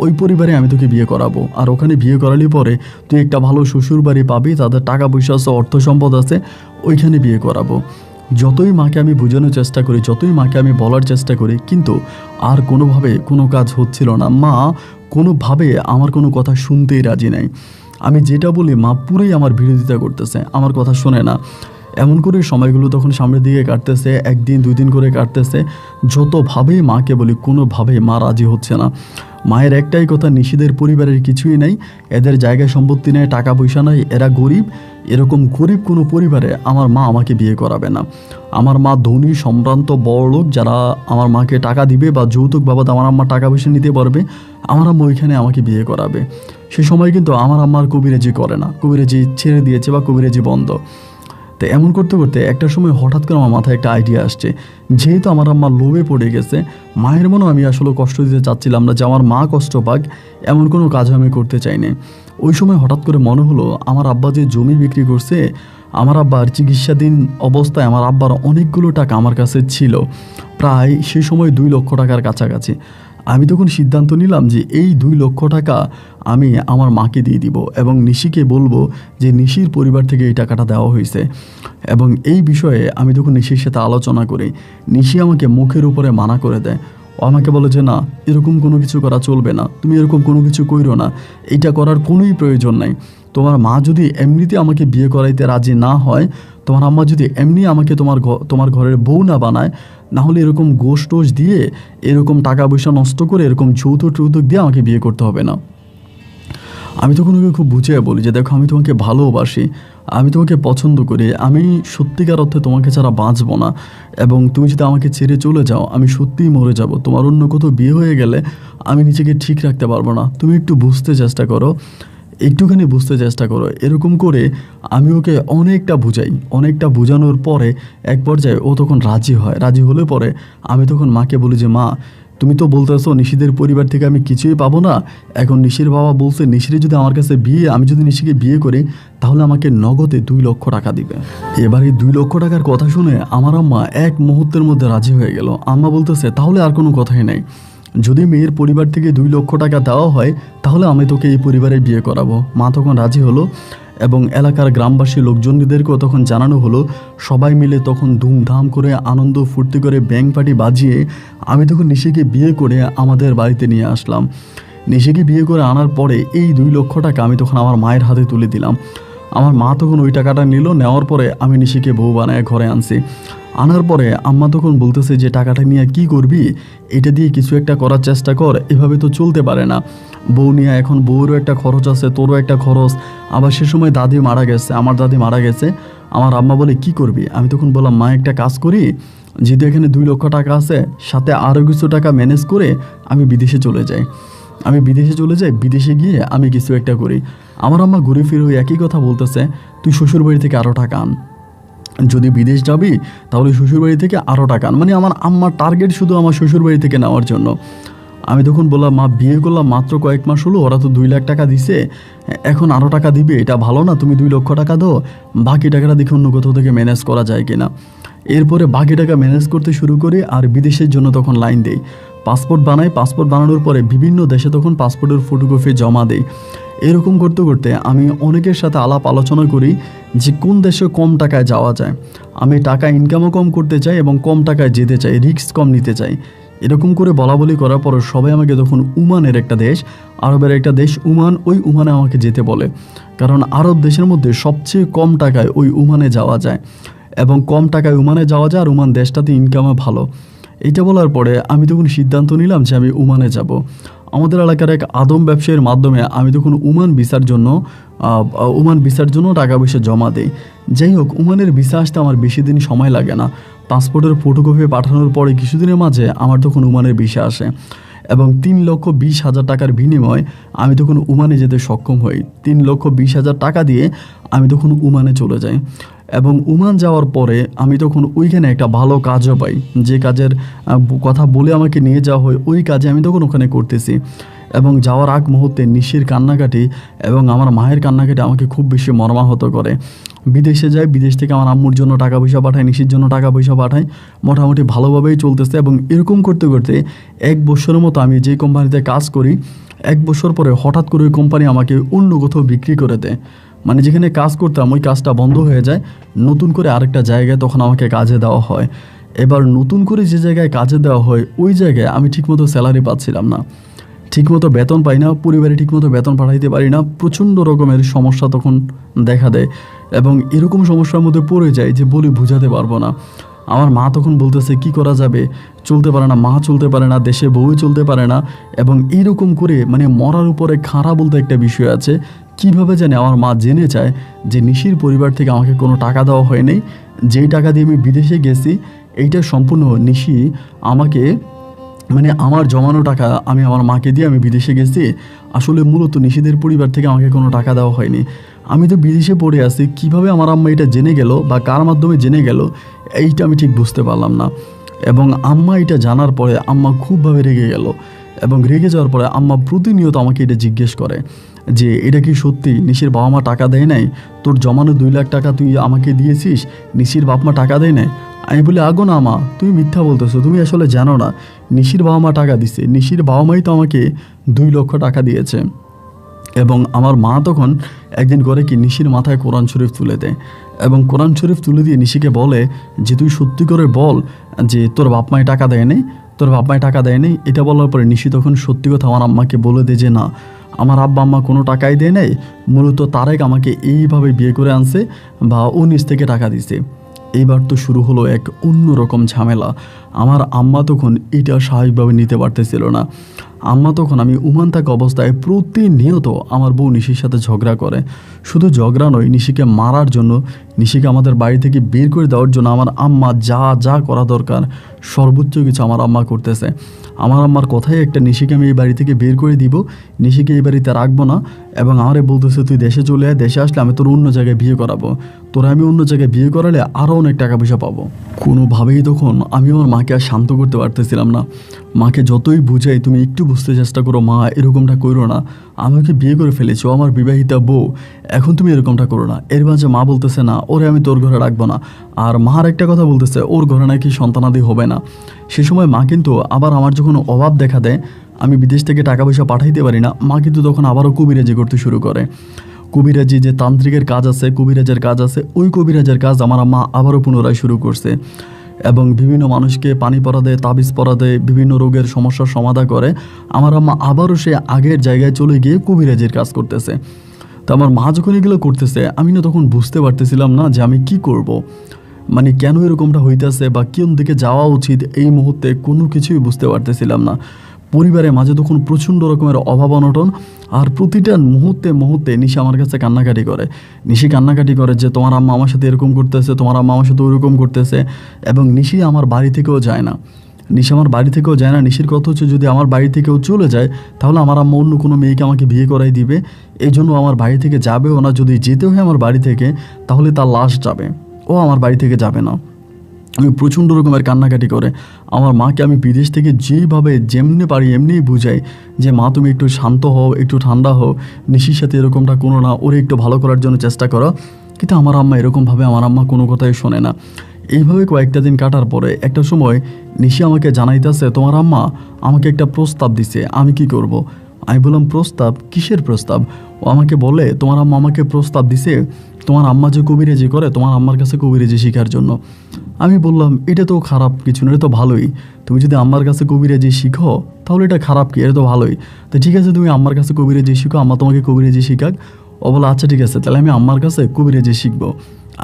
ওই পরিবারে আমি তোকে বিয়ে করাবো, আর ওখানে বিয়ে করালে পরে তুই একটা ভালো শ্বশুর বাড়ি পাবি, তাদের টাকা পয়সা আছে, অর্থ সম্পদ আছে, ওইখানে বিয়ে করাবো। যতই মাকে আমি বোঝানোর চেষ্টা করি, যতই মাকে আমি বলার চেষ্টা করি, কিন্তু আর কোনোভাবে কোনো কাজ হচ্ছিল না। মা কোনোভাবে আমার কোনো কথা শুনতেই রাজি নাই। আমি যেটা বলি মা পুরোই আমার বিরোধিতা করতেছে, আমার কথা শোনে না। এমন করে সময়গুলো তখন সামনের দিকে কাটতেছে, একদিন দুই দিন করে কাটতেছে। যতভাবেই মাকে বলি কোনোভাবেই মা রাজি হচ্ছে না। মায়ের একটাই কথা, নিশিদের পরিবারের কিছুই নেই, এদের জায়গা সম্পত্তি নেই, টাকা পয়সা নাই, এরা গরিব, এরকম গরিব কোনো পরিবারে আমার মা আমাকে বিয়ে করাবে না। আমার মা ধনী সম্ভ্রান্ত বড়লোক, যারা আমার মাকে টাকা দিবে বা যৌতুক বাবদ আমার আম্মা টাকা পয়সা নিতে পারবে, আমার আম্মা ওইখানে আমাকে বিয়ে করাবে। সে সময় কিন্তু আমার আম্মার কবিরাজি করে না, কবিরাজি ছেড়ে দিয়েছে বা কবিরাজি বন্ধ। তো এমন করতে করতে একটা সময় হঠাৎ করে আমার মাথায় একটা আইডিয়া আসছে, যেহেতু আমার আম্মা লোভে পড়ে গেছে, মায়ের মনেও আমি আসলে কষ্ট দিতে চাচ্ছিলাম না যে আমার মা কষ্ট পাক, এমন কোনো কাজ আমি করতে চাইনি। ওই সময় হঠাৎ করে মনে হলো আমার আব্বা যে জমি বিক্রি করছে, আমার আব্বার চিকিৎসাধীন অবস্থায় আমার আব্বার অনেকগুলো টাকা আমার কাছে ছিল, প্রায় সেই সময় 2 লক্ষ টাকার কাছাকাছি। আমি তখন সিদ্ধান্ত নিলাম যে এই 2 লক্ষ টাকা আমি আমার মাকে দিয়ে দিব এবং নিশিকে বলবো যে নিশির পরিবার থেকে এই টাকাটা দেওয়া হয়েছে। এবং এই বিষয়ে আমি তখন নিশির সাথে আলোচনা করি। নিশি আমাকে মুখের উপরে মানা করে দেয়। ও আমাকে বলে যে না, এরকম কোনো কিছু করা চলবে না, তুমি এরকম কোনো কিছু কইরো না, এইটা করার কোনোই প্রয়োজন নাই। তোমার মা যদি এমনিতে আমাকে বিয়ে করাইতে রাজি না হয়, তোমার আম্মা যদি এমনি আমাকে তোমার ঘরের বউ না বানায়, না হলে এরকম গোশ টোশ দিয়ে, এরকম টাকা পয়সা নষ্ট করে, এরকম যৌতুক দিয়ে আমাকে বিয়ে করতে হবে না। আমি তখন ওকে খুব বুঝিয়ে বলি যে দেখো, আমি তোমাকে ভালোবাসি, আমি তোমাকে পছন্দ করি, আমি সত্যিকার অর্থে তোমাকে ছাড়া বাঁচবো না, এবং তুমি যদি আমাকে ছেড়ে চলে যাও আমি সত্যিই মরে যাব। তোমার অন্য কোথাও বিয়ে হয়ে গেলে আমি নিজেকে ঠিক রাখতে পারবো না। তুমি একটু একটুখানি বুঝতে চেষ্টা করো। এরকম করে আমি ওকে অনেকটা বোঝানোর পরে এক পর্যায়ে ও তখন রাজি হলে পরে আমি তখন মাকে বলি যে মা, তুমি তো বলতেছো নিশিদের পরিবার থেকে আমি কিছুই পাবো না, এখন নিশির বাবা বলছে নিশিরে যদি আমার কাছে আমি যদি নিশিকে বিয়ে করি তাহলে আমাকে নগদে 2 লক্ষ টাকা দিবে। এবার এই 2 লক্ষ টাকার কথা শুনে আমার আম্মা এক মুহূর্তের মধ্যে রাজি হয়ে গেল। আম্মা বলতেছে তাহলে আর কোনো কথাই নাই, যদি মেয়ের পরিবার থেকে 2 লক্ষ টাকা দেওয়া হয় তাহলে আমি তোকে এই পরিবারে বিয়ে করাবো। মা তখন রাজি হলো এবং এলাকার গ্রামবাসী লোকজনদেরকেও তখন জানানো হলো। সবাই মিলে তখন ধুমধাম করে আনন্দ ফুর্তি করে ব্যাং পার্টি বাজিয়ে আমি তখন নিশিকে বিয়ে করে আমাদের বাড়িতে নিয়ে আসলাম। নিশিকে বিয়ে করে আনার পরে এই 2 লক্ষ টাকা আমি তখন আমার মায়ের হাতে তুলে দিলাম। আমার মা তখন ওই টাকাটা নিল, নেওয়ার পরে আমি নিশিকে বউ বানায় ঘরে আনছি। আনার পরে আম্মা তখন বলতেছে যে টাকাটা নিয়ে কি করবি, এটা দিয়ে কিছু একটা করার চেষ্টা কর, এভাবে তো চলতে পারে না। বউ নিয়ে এখন বউরও একটা খরচ আছে, তোরও একটা খরচ, আবার সে সময় দাদি মারা গেছে, আমার দাদি মারা গেছে। আমার আম্মা বলে কি করবি? আমি তখন বললাম মা একটা কাজ করি, যেহেতু এখানে 2 লক্ষ টাকা আছে, সাথে আরও কিছু টাকা ম্যানেজ করে আমি বিদেশে চলে যাই। বিদেশে গিয়ে আমি কিছু একটা করি। আমার আম্মা ঘুরে ফিরে ওই একই কথা বলতেছে, তুই শ্বশুরবাড়ি থেকে আরও টাকা আন, যদি বিদেশ যাবি তাহলে শ্বশুরবাড়ি থেকে আরও টাকা আন। মানে আমার আম্মার টার্গেট শুধু আমার শ্বশুরবাড়ি থেকে নেওয়ার জন্য। আমি তখন বললাম মা বিয়ে করলাম মাত্র কয়েক মাস হলো, ওরা তো 2 লাখ টাকা দিছে, এখন আরও টাকা দিবে, এটা ভালো না? তুমি 2 লক্ষ টাকা দাও, বাকি টাকাটা দেখে অন্য কোথাও থেকে ম্যানেজ করা যায় কিনা। এরপরে বাকি টাকা ম্যানেজ করতে শুরু করি আর বিদেশের জন্য তখন লাইন দেই। পাসপোর্ট বানাই, পাসপোর্ট বানানোর পরে বিভিন্ন দেশে তখন পাসপোর্টের ফটোকপি জমা দেই। এরকম করতে করতে আমি অনেকের সাথে আলাপ আলোচনা করি যে কোন দেশে কম টাকায় যাওয়া যায়। আমি টাকা ইনকামও কম করতে চাই এবং কম টাকায় যেতে চাই, রিস্ক কম নিতে চাই। এরকম করে বলা বলি করার পর সবাই আমাকে তখন উমানের একটা দেশ, আরবের একটা দেশ উমান, ওই উমানে আমাকে যেতে বলে। কারণ আরব দেশের মধ্যে সবচেয়ে কম টাকায় ওই উমানে যাওয়া যায় এবং কম টাকায় উমানে যাওয়া যায়, আর উমান দেশটাতে ইনকামও ভালো। এইটা বলার পরে আমি তখন সিদ্ধান্ত নিলাম যে আমি উমানে যাব। আমাদের এলাকার এক আদম ব্যবসায়ীর মাধ্যমে আমি তখন উমান ভিসার জন্য টাকা পয়সা জমা দিই। যাই হোক, উমানের ভিসা আসতে আমার বেশি দিন সময় লাগে না। পাসপোর্টের ফটোকপি পাঠানোর পরে কিছুদিনের মাঝে আমার তখন উমানের ভিসা আসে এবং 3,20,000 টাকার বিনিময়ে আমি তখন উমানে যেতে সক্ষম হই। 3,20,000 টাকা দিয়ে আমি তখন উমানে চলে যাই এবং উমান যাওয়ার পরে আমি তখন ওইখানে একটা ভালো কাজও পাই। যে কাজের কথা বলে আমাকে নিয়ে যাওয়া হয়, ওই কাজে আমি তখন ওখানে করতেছি। এবং যাওয়ার আগ মুহূর্তে নিশির কান্নাকাটি এবং আমার মায়ের কান্নাকাটি আমাকে খুব বেশি মর্মাহত করে। বিদেশে যাই, বিদেশ থেকে আমার আম্মুর জন্য টাকা পয়সা পাঠাই, নিশির জন্য টাকা পয়সা পাঠাই, মোটামুটি ভালোভাবেই চলতেছে। এবং এরকম করতে করতে 1 বছরের মতো আমি যে কোম্পানিতে কাজ করি, 1 বছর পরে হঠাৎ করে ওই কোম্পানি আমাকে অন্য কোথাও বিক্রি করে দেয়। মানে যেখানে কাজ করতাম ওই কাজটা বন্ধ হয়ে যায়, নতুন করে আরেকটা জায়গায় তখন আমাকে কাজে দেওয়া হয়। এবার নতুন করে যে জায়গায় কাজে দেওয়া হয় ওই জায়গায় আমি ঠিকমতো স্যালারি পাচ্ছিলাম না, ঠিকমতো বেতন পাই না, পরিবারে ঠিকমতো বেতন পাঠাইতে পারি না, প্রচণ্ড রকমের সমস্যা তখন দেখা দেয় এবং এরকম সমস্যার মধ্যে পড়ে যায় যে বলে বোঝাতে পারবো না। আমার মা তখন বলতেছে কি করা যাবে, চলতে পারে না, মা চলতে পারে না, দেশে বউ চলতে পারে না। এবং এইরকম করে মানে মরার উপরে খাড়া বলতে একটা বিষয় আছে। কিভাবে জানে আমার মা জেনে চায় যে নিশির পরিবার থেকে আমাকে কোনো টাকা দেওয়া হয়নি, যেই টাকা দিয়ে আমি বিদেশে গেছি এইটা সম্পূর্ণ নিশি আমাকে, মানে আমার জমানো টাকা আমি আমার মাকে দিয়ে আমি বিদেশে গেছি। আসলে মূলত নিশিদের পরিবার থেকে আমাকে কোনো টাকা দেওয়া হয়নি। আমি তো বিদেশে পড়ে আছি, কিভাবে আমার আম্মা এটা জেনে গেল বা কার মাধ্যমে জেনে গেল এইটা আমি ঠিক বুঝতে পারলাম না। এবং আম্মা এটা জানার পরে আম্মা খুবভাবে রেগে গেল এবং রেগে যাওয়ার পরে আম্মা প্রতিনিয়ত আমাকে এটা জিজ্ঞেস করে যে এটা কি সত্যি নিশির বাবা মা টাকা দেয় নাই? তোর জমানো 2 লাখ টাকা তুই আমাকে দিয়েছিস, নিশির বাপ মা টাকা দেয় নাই? আমি বলি আগো না মা, তুমি মিথ্যা বলতেছো, তুমি আসলে জানো না নিশির বাবা মা টাকা দিছে, নিশির বাবা মাই তো আমাকে 2 লক্ষ টাকা দিয়েছে। এবং আমার মা তখন একদিন করে কি নিশির মাথায় কোরআন শরীফ তুলে দেয় এবং কোরআন শরীফ তুলে দিয়ে নিশিকে বলে যে তুই সত্যি করে বল যে তোর বাপ মায় টাকা দেয় নাই, তোর বাপ মায় টাকা দেয় নাই। এটা বলার পরে নিশি তখন সত্যি কথা আমার আম্মাকে বলে দেয় যে না, আমার আব্বা আম্মা কোনো টাকাই দেয় নাই, মূলত তারেক আমাকে এইভাবে বিয়ে করে আনছে বা ও নিজ থেকে টাকা দিছে। এইবার তো শুরু হলো এক অন্যরকম ঝামেলা। আমার আম্মা তখন এটা স্বাভাবিকভাবে নিতে পারতেছিল না। আম্মা তখন আমি উমান থাকা অবস্থায় প্রতিনিয়ত আমার বউ নিশির সাথে ঝগড়া করে। শুধু ঝগড়া নয়, নিশিকে মারার জন্য, নিশিকে আমাদের বাড়ি থেকে বের করে দেওয়ার জন্য আমার আম্মা যা যা করা দরকার সর্বোচ্চ কিছু আমার আম্মা করতেছে। আমার আম্মার কথাই একটা, নিশিকে আমি এই বাড়ি থেকে বের করে দিব, নিশিকে এই বাড়িতে রাখবো না। এবং আমারে বলতেছে তুই দেশে চলে আয়, দেশে আসলে আমি তোর অন্য জায়গায় বিয়ে করাবো, তোরা আমি অন্য জায়গায় বিয়ে করালে আরও অনেক টাকা পয়সা পাবো। কোনোভাবেই তখন আমি আমার মাকে আর শান্ত করতে পারতেছিলাম না। মাকে যতই বুঝাই তুমি একটু বুঝতে চেষ্টা করো মা, এরকমটা করো না, আমাকে বিয়ে করে ফেলেছো, আমার বিবাহিতা বউ, এখন তুমি এরকমটা করো না। এর মাঝে মা বলতেছে না ওরে আমি তোর ঘরে রাখবো না, আর মার একটা কথা বলতেছে ওর ঘরে নাকি সন্তানাদি হবে না। সে সময় মা কিন্তু আবার আমার যখন অভাব দেখা দেয়, আমি বিদেশ থেকে টাকা পয়সা পাঠাইতে পারি না, মা কিন্তু তখন আবারও কবিরাজি করতে শুরু করে। কবিরাজি যে তান্ত্রিকের কাজ আছে, কবিরাজের কাজ আছে, ওই কবিরাজের কাজ আমার আম্মা আবারও পুনরায় শুরু করছে এবং বিভিন্ন মানুষকে পানি পরা দেয়, তাবিজ পরা দেয়, বিভিন্ন রোগের সমস্যার সমাধান করে। আমার আম্মা আবারও সে আগের জায়গায় চলে গিয়ে কবিরাজের কাজ করতেছে। তো আমার মা যখন এগুলো করতেছে, আমি না তখন বুঝতে পারতেছিলাম না যে আমি কি করব, মানে কেন এরকমটা হইতেছে বা কোন দিকে যাওয়া উচিত, এই মুহূর্তে কোনো কিছুই বুঝতে পারতেছিলাম না। পরিবারের মাঝে তখন প্রচণ্ড রকমের অভাব অনটন, আর প্রতিটা মুহূর্তে মুহূর্তে নিশি আমার কাছে কান্নাকাটি করে। নিশি কান্নাকাটি করে যে তোমার আম্মা আমার সাথে এরকম করতেছে, তোমার আম্মা আমার সাথে ওইরকম করতেছে। এবং নিশি আমার বাড়ি থেকেও যায় না, নিশি আমার বাড়ি থেকেও যায় না। নিশির কথা হচ্ছে যদি আমার বাড়ি থেকেও চলে যায় তাহলে আমার আম্মা অন্য কোনো মেয়েকে আমাকে বিয়ে করাই দিবে, এই জন্য আমার বাড়ি থেকে যাবেও না। যদি যেতে হয় আমার বাড়ি থেকে তাহলে তার লাশ যাবে, ও আমার বাড়ি থেকে যাবে না। আমি প্রচণ্ড রকমের কান্নাকাটি করে আমার মাকে আমি বিদেশ থেকে যেভাবে যেমনি পারি এমনিই বুঝাই যে মা তুমি একটু শান্ত হও, একটু ঠান্ডা হও, নিশির সাথে এরকমটা কোনো না, ওরে একটু ভালো করার জন্য চেষ্টা করো। কিন্তু আমার আম্মা এরকমভাবে আমার আম্মা কোনো কথাই শোনে না। এইভাবে কয়েকটা দিন কাটার পরে একটা সময় নিশি আমাকে জানাইতেছে তোমার আম্মা আমাকে একটা প্রস্তাব দিছে, আমি কি করব। আমি বললাম প্রস্তাব? কিসের প্রস্তাব? ও আমাকে বলে তোমার আম্মা আমাকে প্রস্তাব দিছে তোমার আম্মা যে কবিরাজি করে তোমার আম্মার কাছে কবিরাজি শেখার জন্য। আমি বললাম এটা তো খারাপ কিছু না, এটা তো ভালোই। তুমি যদি আম্মার কাছে কবিরাজি শিখো তাহলে এটা খারাপ কি, এটা তো ভালোই। তো ঠিক আছে তুমি আম্মার কাছে কবিরাজি শিখো, আম্মা তোমাকে কবিরাজি শিখাক। ও বলে আচ্ছা ঠিক আছে, তাহলে আমি আম্মার কাছে কবিরাজি শিখবো।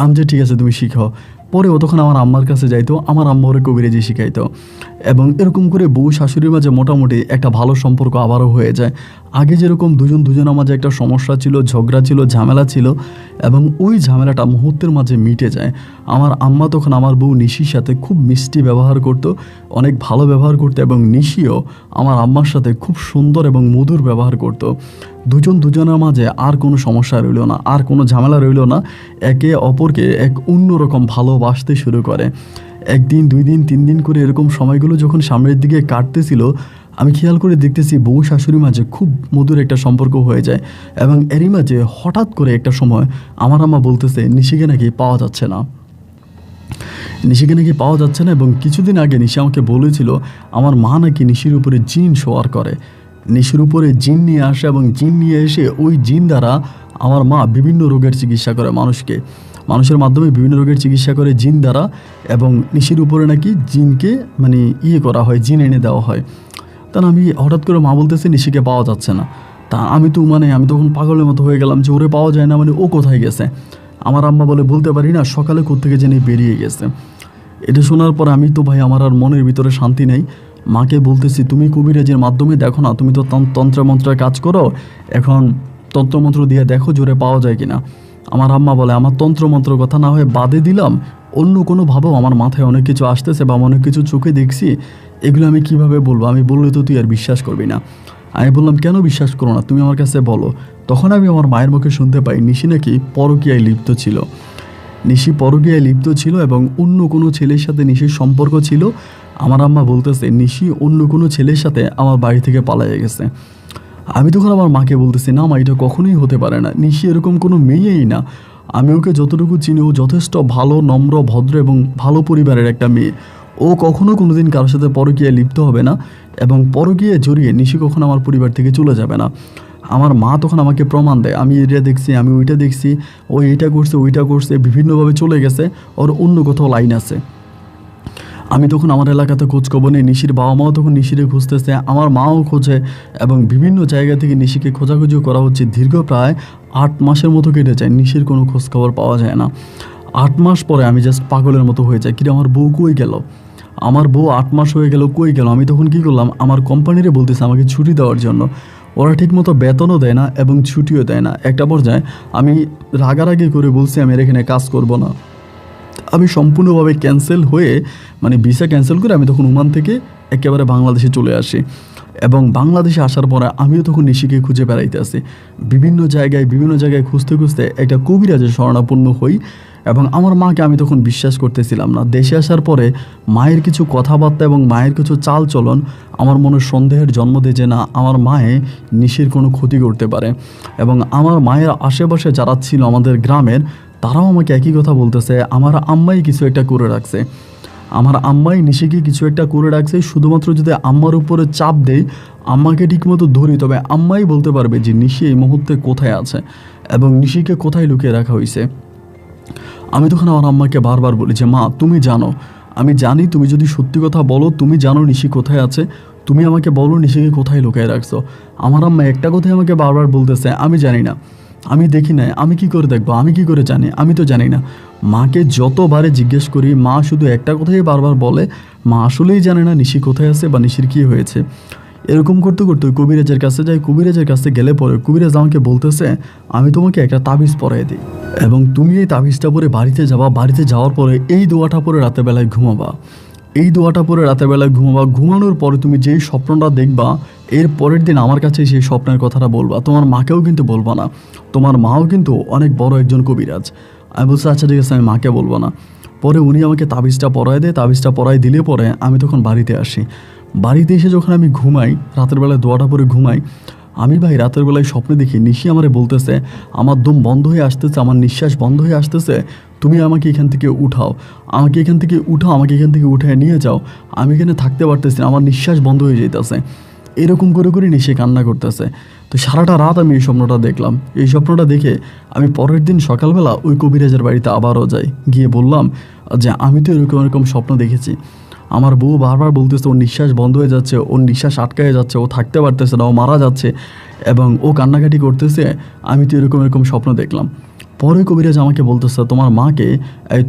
আমি যে ঠিক আছে তুমি শিখো। পরে ও তখন আমার আম্মার কাছে যাইতো, আমার আম্মা ওরে কবিরাজি শিখাইতো। এবং এরকম করে বউ শাশুড়ির মাঝে মোটামুটি একটা ভালো সম্পর্ক আবারও হয়ে যায়। আগে যেরকম দুজনের মাঝে একটা সমস্যা ছিল, ঝগড়া ছিল, ঝামেলা ছিল, এবং ওই ঝামেলাটা মুহূর্তের মাঝে মিটে যায়। আমার আম্মা তখন আমার বউ নিশির সাথে খুব মিষ্টি ব্যবহার করত, অনেক ভালো ব্যবহার করতো, এবং নিশিও আমার আম্মার সাথে খুব সুন্দর এবং মধুর ব্যবহার করত। দুজনের মাঝে আর কোনো সমস্যা রইল না, আর কোনো ঝামেলা রইল না। একে অপরকে এক অন্যরকম ভালোবাসতে শুরু করে। একদিন, 2 দিন, 3 দিন করে এরকম সময়গুলো যখন সামনের দিকে কাটতেছিল, আমি খেয়াল করে দেখতেছি বউ শাশুড়ির মাঝে খুব মধুর একটা সম্পর্ক হয়ে যায়। এবং এরই মাঝে হঠাৎ করে একটা সময় আমার আম্মা বলতেছে নিশিকে নাকি পাওয়া যাচ্ছে না, নিশিকে নাকি পাওয়া যাচ্ছে না। এবং কিছুদিন আগে নিশি আমাকে বলেছিল আমার মা নাকি নিশির উপরে জিন শোয়ার করে, নিশির উপরে জিন নিয়ে আসে, এবং জিন নিয়ে এসে ওই জিন দ্বারা আমার মা বিভিন্ন রোগের চিকিৎসা করে মানুষের মাধ্যমে বিভিন্ন রোগের চিকিৎসা করে জিন দ্বারা। এবং নিশির উপরে নাকি জিনকে মানে করা হয়, জিন এনে দেওয়া হয়। তা আমি হঠাৎ করে মা বলতেছে নিশিকে পাওয়া যাচ্ছে না। তা আমি তখন পাগলের মতো হয়ে গেলাম যে ওরে পাওয়া যায় না, মানে ও কোথায় গেছে। আমার আম্মা বলে বলতে পারি না, সকালে কোত্থেকে জেনে বেরিয়ে গেছে। এটা শোনার পর আমি তো ভাই আমার আর মনের ভিতরে শান্তি নেই। মাকে বলতেছি তুমি কবিরাজের মাধ্যমে দেখো না, তুমি তো তন্ত্রমন্ত্রের কাজ করো, এখন তন্ত্রমন্ত্র দিয়ে দেখো জোরে পাওয়া যায় কিনা। আমার আম্মা বলে আমার তন্ত্রমন্ত্রের কথা না হয়ে বাদে দিলাম, অন্য কোনোভাবেও আমার মাথায় অনেক কিছু আসতেছে বা অনেক কিছু চোখে দেখছি, এগুলো আমি কিভাবে বলবো, আমি বললে তো তুই আর বিশ্বাস করবি না। আমি বললাম কেন বিশ্বাস করো না, তুমি আমার কাছে বলো। তখন আমি আমার মায়ের মুখে শুনতে পাই নিশি নাকি পরকীয়ায় লিপ্ত ছিল, নিশি পরকীয়ায় লিপ্ত ছিল এবং অন্য কোনো ছেলের সাথে নিশির সম্পর্ক ছিল। আমার আম্মা বলতেছে নিশি অন্য কোনো ছেলের সাথে আমার বাড়ি থেকে পালিয়ে গেছে। আমি তখন আমার মাকে বলতেছি না মা, এটা কখনোই হতে পারে না, নিশি এরকম কোনো মেয়েই না। আমি ওকে যতটুকু চিনি ও যথেষ্ট ভালো, নম্র, ভদ্র এবং ভালো পরিবারের একটা মেয়ে। ও কখনো কোনো দিন কারোর সাথে পরকীয়ায় লিপ্ত হবে না, এবং পরকীয়ায় জড়িয়ে নিশি কখনো আমার পরিবার থেকে চলে যাবে না। আমার মা তখন আমাকে প্রমাণ দেয়, আমি এটা দেখছি, আমি ওইটা দেখছি, ও এইটা করছে, ওইটা করছে, বিভিন্নভাবে চলে গেছে, ওর অন্য কোথাও লাইন আছে। আমি তখন আমার এলাকাতে খোঁজখবর নিই, নিশির বাবা মাও তখন নিশিরে খুঁজতেছে, আমার মাও খোঁজে, এবং বিভিন্ন জায়গা থেকে নিশিকে খোঁজাখুঁজি করা হচ্ছে। দীর্ঘ প্রায় 8 মাসের মতো কেটে যায়, নিশির কোনো খোঁজখবর পাওয়া যায় না। 8 মাস পরে আমি জাস্ট পাগলের মতো হয়ে যাই, কিরে আমার বউ কই গেল, আমার বউ 8 মাস হয়ে গেল কই গেল। আমি তখন কী করলাম, আমার কোম্পানিরে বলতেছে আমাকে ছুটি দেওয়ার জন্য, ওরা ঠিকমতো বেতনও দেয় না এবং ছুটিও দেয় না। একটা পর্যায়ে আমি রাগারাগি করে বলছি আমি আর এখানে কাজ করব না। আমি সম্পূর্ণভাবে ক্যান্সেল হয়ে, মানে ভিসা ক্যান্সেল করে আমি তখন ওমান থেকে একেবারে বাংলাদেশে চলে আসি। এবং বাংলাদেশে আসার পরে আমিও তখন নিশিকে খুঁজে বেড়াইতে আসি, বিভিন্ন জায়গায় খুঁজতে খুঁজতে একটা কবিরাজের শরণাপন্ন হই। এবং আমার মাকে আমি তখন বিশ্বাস করতেছিলাম না। দেশে আসার পরে মায়ের কিছু কথাবার্তা এবং মায়ের কিছু চাল চলন আমার মনে সন্দেহের জন্ম দেয় যে না, আমার মায়ে নিশির কোনো ক্ষতি করতে পারে। এবং আমার মায়ের আশেপাশে যারা ছিল আমাদের গ্রামের, তারাও আমাকে একই কথা বলতেছে, আমার আম্মাই কিছু একটা করে রাখছে, আমার আম্মাই নিশিকে কিছু একটা করে রাখছে, শুধুমাত্র যদি আম্মার উপরে চাপ দেয় আম্মাকে ঠিকমতো ধরি, তবে আম্মাই বলতে পারবে যে নিশি এই মুহূর্তে কোথায় আছে এবং নিশিকে কোথায় লুকিয়ে রাখা হয়েছে। আমি তখন আমার আম্মাকে বারবার বলি যে মা, তুমি জানো, আমি জানি তুমি যদি সত্যি কথা বলো, তুমি জানো নিশি কোথায় আছে, তুমি আমাকে বলো নিশিকে কোথায় লুকিয়ে রাখছো। আমার আম্মা একটা কথাই আমাকে বারবার বলতেছে, আমি জানি না, আমি দেখি নাই, আমি কি করে দেখবো, আমি কি করে জানি, আমি তো জানি না। মাকে যতবারে জিজ্ঞেস করি, মা শুধু একটা কথাই বারবার বলে, মা আসলেই জানে না নিশি কোথায় আছে বা নিশির কী হয়েছে। এরকম করতে করতে কবিরাজের কাছে যাই। কবিরাজের কাছে গেলে পরে কবিরাজ আমাকে বলতেছে, আমি তোমাকে একটা তাবিজ পরাই দিই এবং তুমি এই তাবিজটা পরে বাড়িতে যাবা, বাড়িতে যাওয়ার পরে এই দোয়াটা পরে রাতের বেলায় ঘুমাবা, এই দোয়াটা পরে রাতের বেলায় ঘুমাবা, ঘুমানোর পরে তুমি যেই স্বপ্নটা দেখবা এর পরের দিন আমার কাছে সেই স্বপ্নের কথাটা বলবা, তোমার মাকেও কিন্তু বলবা না, তোমার মাও কিন্তু অনেক বড় একজন কবিরাজ। আমি বলছি আচ্ছা ঠিক আছে, আমি মাকে বলবো না। পরে উনি আমাকে তাবিজটা পরায় দেয়, তাবিজটা পরাই দিলে পরে আমি তখন বাড়িতে আসি। বাড়িতে এসে যখন আমি ঘুমাই, রাতের বেলায় দোয়াটা পরে ঘুমাই, আমি ভাই রাতের বেলায় স্বপ্নে দেখি নিশি আমারে বলতেছে, আমার দম বন্ধ হয়ে আসতেছে, আমার নিঃশ্বাস বন্ধ হয়ে আসতেছে, তুমি আমাকে এখান থেকে উঠাও, আমাকে এখান থেকে উঠাও, আমাকে এখান থেকে উঠে নিয়ে যাও, আমি এখানে থাকতে পারতেছি না, আমার নিঃশ্বাস বন্ধ হয়ে যেতেছে। এরকম করে করে নিশি কান্না করতেছে। তো সারাটা রাত আমি এই স্বপ্নটা দেখলাম। এই স্বপ্নটা দেখে আমি পরের দিন সকালবেলা ওই কবিরাজের বাড়িতে আবারও যাই, গিয়ে বললাম যে আমি তো এরকম এরকম স্বপ্ন দেখেছি। আমার বউ বারবার বলতেছে ওর নিঃশ্বাস বন্ধ হয়ে যাচ্ছে, ওর নিঃশ্বাস আটকায় যাচ্ছে, ও থাকতে পারতেছে না, ও মারা যাচ্ছে এবং ও কান্নাকাটি করতেছে, আমি তো এরকম এরকম স্বপ্ন দেখলাম। পরে কবিরাজ আমাকে বলতেছে, তোমার মাকে,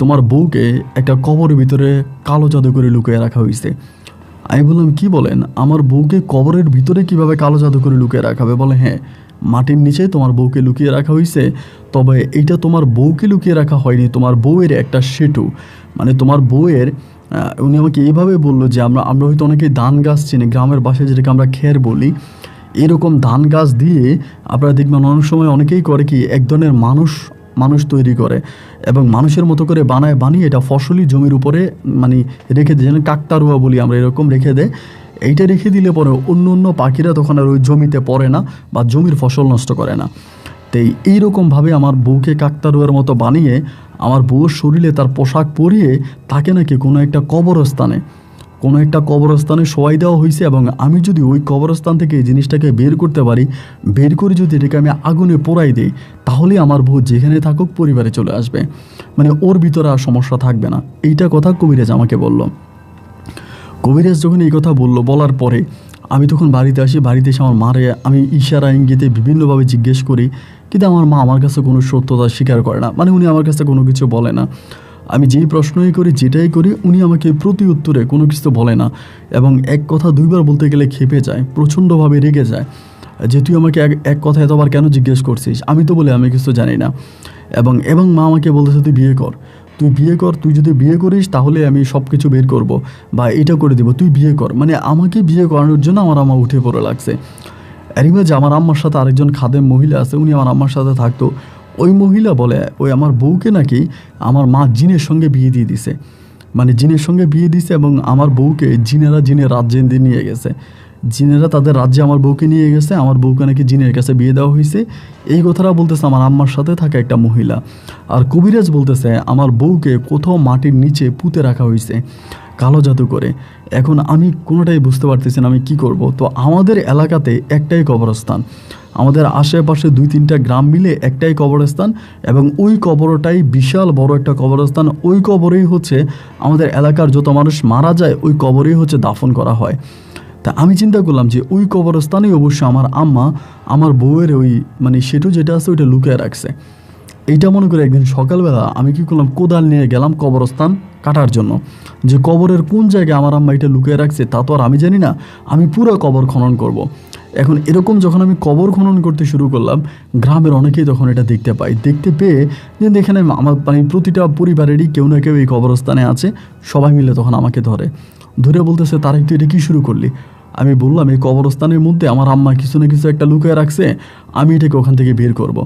তোমার বউকে একটা কবরের ভিতরে কালো জাদু করে লুকিয়ে রাখা হয়েছে। আমি বললাম কি বলেন, আমার বউকে কবরের ভিতরে কিভাবে কালো জাদু করে লুকিয়ে রাখা হবে? বলে হ্যাঁ, মাটির নিচে তোমার বউকে লুকিয়ে রাখা হয়েছে, তবে এইটা তোমার বউকে লুকিয়ে রাখা হয়নি, তোমার বউয়ের একটা সেতু, মানে তোমার বউয়ের উনি আমাকে এইভাবে বললো যে আমরা হয়তো অনেকেই ধান গাছ চিনি, গ্রামের বাসায় যেটাকে আমরা খের বলি, এরকম ধান গাছ দিয়ে আপনারা দেখবেন অনেক সময় অনেকেই করে কি এক ধরনের মানুষ তৈরি করে এবং মানুষের মতো করে বানিয়ে এটা ফসলি জমির উপরে মানে রেখে দেয়, যেন কাকতারুয়া বলি আমরা, এরকম রেখে দেয়। এইটা রেখে দিলে পরে অন্য পাখিরা তখন আর ওই জমিতে পড়ে না বা জমির ফসল নষ্ট করে না। তো এইরকমভাবে আমার বউকে কাকতারুয়ার মতো বানিয়ে আমার বউর শরীরে তার পোশাক পরিয়ে তাকে নাকি কোনো একটা কবরস্থানে শোয়াই দেওয়া হয়েছে এবং আমি যদি ওই কবরস্থান থেকে এই জিনিসটাকে বের করতে পারি, বের করে যদি এটাকে আমি আগুনে পোড়াই দিই, তাহলে আমার বউ যেখানে থাকুক পরিবারে চলে আসবে, মানে ওর ভিতরে আর সমস্যা থাকবে না। এইটা কথা কবিরাজ আমাকে বলল। কবিরাজ যখন এই কথা বলার পরে আমি তখন বাড়িতে আসি। বাড়িতে এসে আমার মারে আমি ইশারা ইঙ্গিতে বিভিন্নভাবে জিজ্ঞেস করি, কিন্তু আমার মা আমার কাছে কোনো সত্যতা স্বীকার করে না, মানে উনি আমার কাছে কোনো কিছু বলে না। আমি যেই প্রশ্নই করি, যেটাই করি, উনি আমাকে প্রতি উত্তরে কোনো কিছু বলে না এবং এক কথা দুইবার বলতে গেলে ক্ষেপে যায়, প্রচণ্ডভাবে রেগে যায় যে তুই আমাকে এক কথা এতবার কেন জিজ্ঞেস করছিস, আমি তো বলে আমি কিছু জানি না। এবং মা আমাকে বলতেছে তুই বিয়ে কর, তুই যদি বিয়ে করিস তাহলে আমি সব কিছু বের করব বা এটা করে দেবো, তুই বিয়ে কর। মানে আমাকে বিয়ে করানোর জন্য আমার আম্মা উঠে পড়ে লাগছে। এরিমা যে আমার আম্মার সাথে আরেকজন খাদেম মহিলা আছে, উনি আমার আম্মার সাথে থাকতো। ওই মহিলা বলে ওই আমার বউকে নাকি আমার মা জিনের সঙ্গে বিয়ে দিয়ে দিছে, মানে জিনের সঙ্গে বিয়ে দিছে এবং আমার বউকে জিনের রাজ্যে নিয়ে গেছে, জিনেরা তাদের রাজ্যে আমার বউকে নিয়ে গেছে, আমার বউকে নাকি জিনের কাছে বিয়ে দেওয়া হয়েছে। এই কথাটা বলতেছে আমার আম্মার সাথে থাকা একটা মহিলা। আর কবিরাজ বলতেছে আমার বউকে কোথাও মাটির নিচে পুঁতে রাখা হয়েছে কালো জাদু করে। এখন আমি কোনোটাই বুঝতে পারতেছি না আমি কি করব। তো আমাদের এলাকাতে একটাই কবরস্থান, আমাদের আশেপাশে 2-3টা গ্রাম মিলে একটাই কবরস্থান এবং ওই কবরটাই বিশাল বড় একটা কবরস্থান। ওই কবরেই হচ্ছে আমাদের এলাকার যত মানুষ মারা যায় ওই কবরেই হচ্ছে দাফন করা হয়। তা আমি চিন্তা করলাম যে ওই কবরস্থানেই অবশ্যই আমার আম্মা আমার বউয়ের ওই মানে সেটু যেটা আছে ওইটা লুকিয়ে রাখছে। এইটা মনে করে একদিন সকালবেলা আমি কী করলাম, কোদাল নিয়ে গেলাম কবরস্থান কাটার জন্য, যে কবরের কোন জায়গায় আমার আম্মা এটা লুকিয়ে রাখছে তা তো আর আমি জানি না, আমি পুরো কবর খনন করব। এখন এরকম যখন আমি কবর খনন করতে শুরু করলাম, গ্রামের অনেকেই তখন এটা দেখতে পেয়ে যে এখানে আমার মানে প্রতিটা পরিবারেরই কেউ না কেউ এই কবরস্থানে আছে, সবাই মিলে তখন আমাকে ধরে বলতেছে তারা একটু এটা কী শুরু করলি। আমি বললাম এই কবরস্থানের মধ্যে আমার আম্মা কিছু না কিছু একটা লুকিয়ে রাখছে, আমি এটাকে ওখান থেকে বের করব।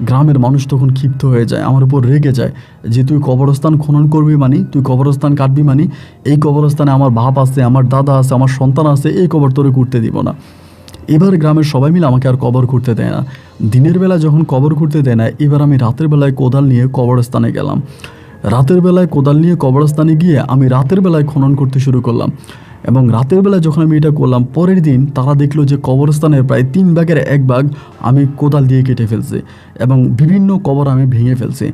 গ্রামের মানুষ তখন ক্ষিপ্ত হয়ে যায়, আমার উপর রেগে যায় যে তুই কবরস্থান খনন করবি মানে, তুই কবরস্থান কাটবি মানে, এই কবরস্থানে আমার বাপ আছে, আমার দাদা আছে, আমার সন্তান আছে, এই কবর তোরে করতে দিব না। এবার গ্রামের সবাই মিলে আমাকে আর কবর করতে দেয় না। দিনের বেলা যখন কবর করতে দেয় না, এবার আমি রাতের বেলায় কোদাল নিয়ে কবরস্থানে গেলাম। রাতের বেলায় কোদাল নিয়ে কবরস্থানে গিয়ে আমি রাতের বেলায় খনন করতে শুরু করলাম এবং রাতের বেলা যখন আমি এটা করলাম, পরের দিন তারা দেখলো যে কবরস্থানের প্রায় 3 ভাগের 1 ভাগ আমি কোদাল দিয়ে কেটে ফেলছি এবং বিভিন্ন কবর আমি ভেঙে ফেলছি।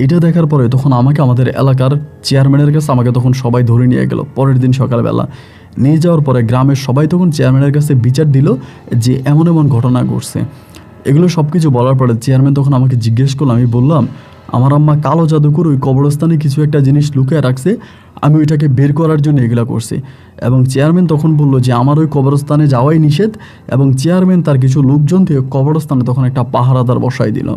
এইটা দেখার পরে তখন আমাকে আমাদের এলাকার চেয়ারম্যানের কাছে আমাকে তখন সবাই ধরে নিয়ে গেল। পরের দিন সকালবেলা নিয়ে যাওয়ার পরে গ্রামের সবাই তখন চেয়ারম্যানের কাছে বিচার দিল যে এমন এমন ঘটনা ঘটছে। এগুলো সব কিছু বলার পরে চেয়ারম্যান তখন আমাকে জিজ্ঞেস করলো, আমি বললাম আমার আম্মা কালো জাদুকর ওই কবরস্থানে কিছু একটা জিনিস লুকিয়ে রাখছে, আমি ওইটাকে বের করার জন্য এগুলো করছি। এবং চেয়ারম্যান তখন বলল যে আমার ওই কবরস্থানে যাওয়াই নিষেধ, এবং চেয়ারম্যান তার কিছু লোকজন থেকে কবরস্থানে তখন একটা পাহারাদার বসাই দিল।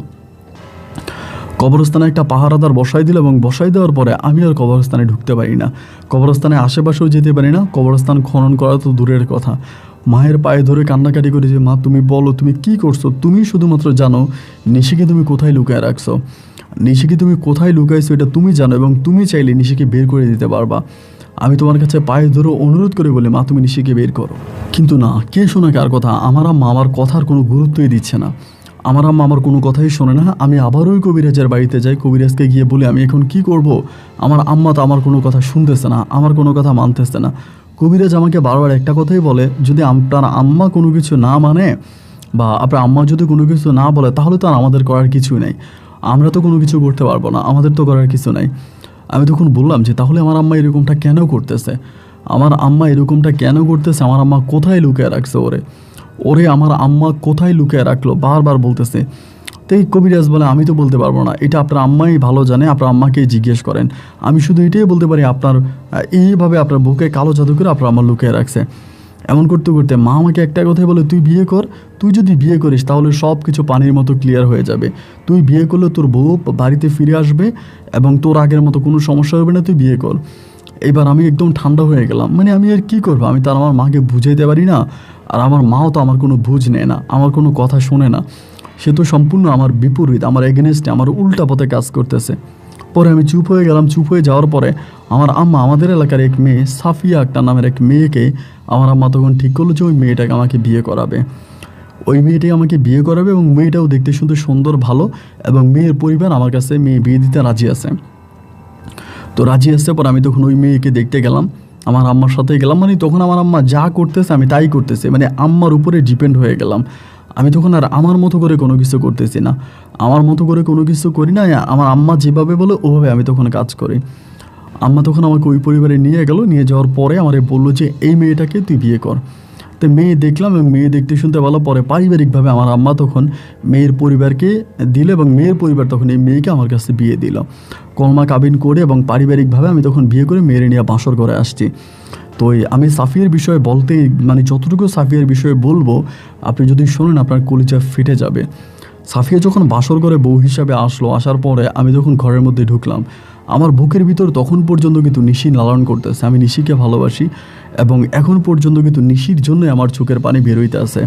কবরস্থানে একটা পাহারাদার বসাই দিল এবং বসাই দেওয়ার পরে আমি আর কবরস্থানে ঢুকতে পারি না, কবরস্থানে আশেপাশেও যেতে পারি না, কবরস্থান খনন করা তো দূরের কথা। মায়ের পায়ে ধরে কান্নাকাটি করে যে মা তুমি বলো তুমি কি করছো, তুমি শুধুমাত্র জানো নিশিকে তুমি কোথায় লুকিয়ে রাখছো, নিশিকে তুমি কোথায় লুকাইছো এটা তুমি জানো এবং তুমি চাইলে নিশিকে বের করে দিতে পারবা। আমি তোমার কাছে পায়ে ধরে অনুরোধ করে বলি মা তুমি নিশিকে বের করো। কিন্তু না, কে শোনে কার কথা? আমার আম্মা আমার কথার কোনো গুরুত্বই দিচ্ছে না, আমার আম্মা আমার কোনো কথাই শোনে না। আমি আবার ওই কবিরাজের বাড়িতে যাই, কবিরাজকে গিয়ে বলি আমি এখন কি করব, আমার আম্মা তো আমার কোনো কথা শুনতেছে না, আমার কোনো কথা মানতেছে না। কবিরাজ আমাকে বারবার একটা কথাই বলে, যদি আপনার আম্মা কোনো কিছু না মানে বা আপনার আম্মা যদি কোনো কিছু না বলে তাহলে তো আর আমাদের করার কিছুই নাই, আমরা তো কোনো কিছু করতে পারবো না, আমাদের তো করার কিছু নাই। আমি তখন বললাম যে তাহলে আমার আম্মা এরকমটা কেন করতেছে, আমার আম্মা এরকমটা কেন করতেছে, আমার আম্মা কোথায় লুকিয়ে রাখছে ওরে, ওরে আমার আম্মা কোথায় লুকিয়ে রাখলো, বারবার বলতেছে। তো এই কবিরাজ বলে আমি তো বলতে পারবো না, এটা আপনার আম্মাই ভালো জানে, আপনার আম্মাকেই জিজ্ঞেস করেন। আমি শুধু এটাই বলতে পারি আপনার এইভাবে আপনার বুকে কালো জাদু করে আপনার আম্মা লুকিয়ে রাখছে। এমন করতে করতে মা আমাকে একটা কথাই বলে, তুই বিয়ে কর, তুই যদি বিয়ে করিস তাহলে সব কিছু পানির মতো ক্লিয়ার হয়ে যাবে, তুই বিয়ে করলে তোর বউ বাড়িতে ফিরে আসবে এবং তোর আগের মতো কোনো সমস্যা হবে না, তুই বিয়ে কর। এবার আমি একদম ঠান্ডা হয়ে গেলাম, মানে আমি আর কী করবো, আমি তার আমার মাকে বুঝাইতে পারি না, আর আমার মাও তো আমার কোনো বুঝ নেয় না, আমার কোনো কথা শোনে না, সে তো সম্পূর্ণ আমার বিপরীত, আমার এগেনস্টে, আমার উল্টা পথে কাজ করতেছে। পরে আমি চুপ হয়ে গেলাম। চুপ হয়ে যাওয়ার পরে আমার আম্মা আমাদের এলাকার এক মেয়ে সাফিয়া আক্তার নামের এক মেয়েকে আমার আম্মা তখন ঠিক করলো যে ওই মেয়েটাকে আমাকে বিয়ে করাবে, ওই মেয়েটাই আমাকে বিয়ে করাবে এবং মেয়েটাও দেখতে শুনতে সুন্দর ভালো, এবং মেয়ের পরিবার আমার কাছে মেয়ে বিয়ে দিতে রাজি আছে। তো রাজি আসছে পর আমি তখন ওই মেয়েকে দেখতে গেলাম, আমার আম্মার সাথে গেলাম। মানে তখন আমার আম্মা যা করতেছে আমি তাই করতেছি, মানে আম্মার উপরে ডিপেন্ড হয়ে গেলাম। আমি তখন আর আমার মতো করে কোনো কিছু করতেছি না, আমার মতো করে কোনো কিছু করি না, আমার আম্মা যেভাবে বলে ওভাবে আমি তখন কাজ করি। আম্মা তখন আমাকে ওই পরিবারে নিয়ে গেল, নিয়ে যাওয়ার পরে আমারে বললো যে এই মেয়েটাকে তুই বিয়ে কর। তো মেয়ে দেখলাম এবং মেয়ে দেখতে শুনতে ভালো, পরে পারিবারিকভাবে আমার আম্মা তখন মেয়ের পরিবারকে দিল এবং মেয়ের পরিবার তখন এই মেয়েকে আমার কাছে বিয়ে দিল, কলমা কাবিন করে, এবং পারিবারিকভাবে আমি তখন বিয়ে করে মেয়ের নিয়ে বাসর করে আসছি। তো আমি সাফিয়ার বিষয়ে বলতে, মানে যতটুকু সাফিয়ার বিষয়ে বলবো আপনি যদি শোনেন আপনার কলিজা ফেটে যাবে। সাফিয়া যখন বাসর করে বউ হিসাবে আসলো, আসার পরে আমি যখন ঘরের মধ্যে ঢুকলাম, আমার বুকের ভিতর তখন পর্যন্ত কিন্তু নিশি লালন করতেছে, আমি নিশিকে ভালোবাসি এবং এখন পর্যন্ত কিন্তু নিশির জন্যই আমার চোখের পানি বেরোইতে আছে।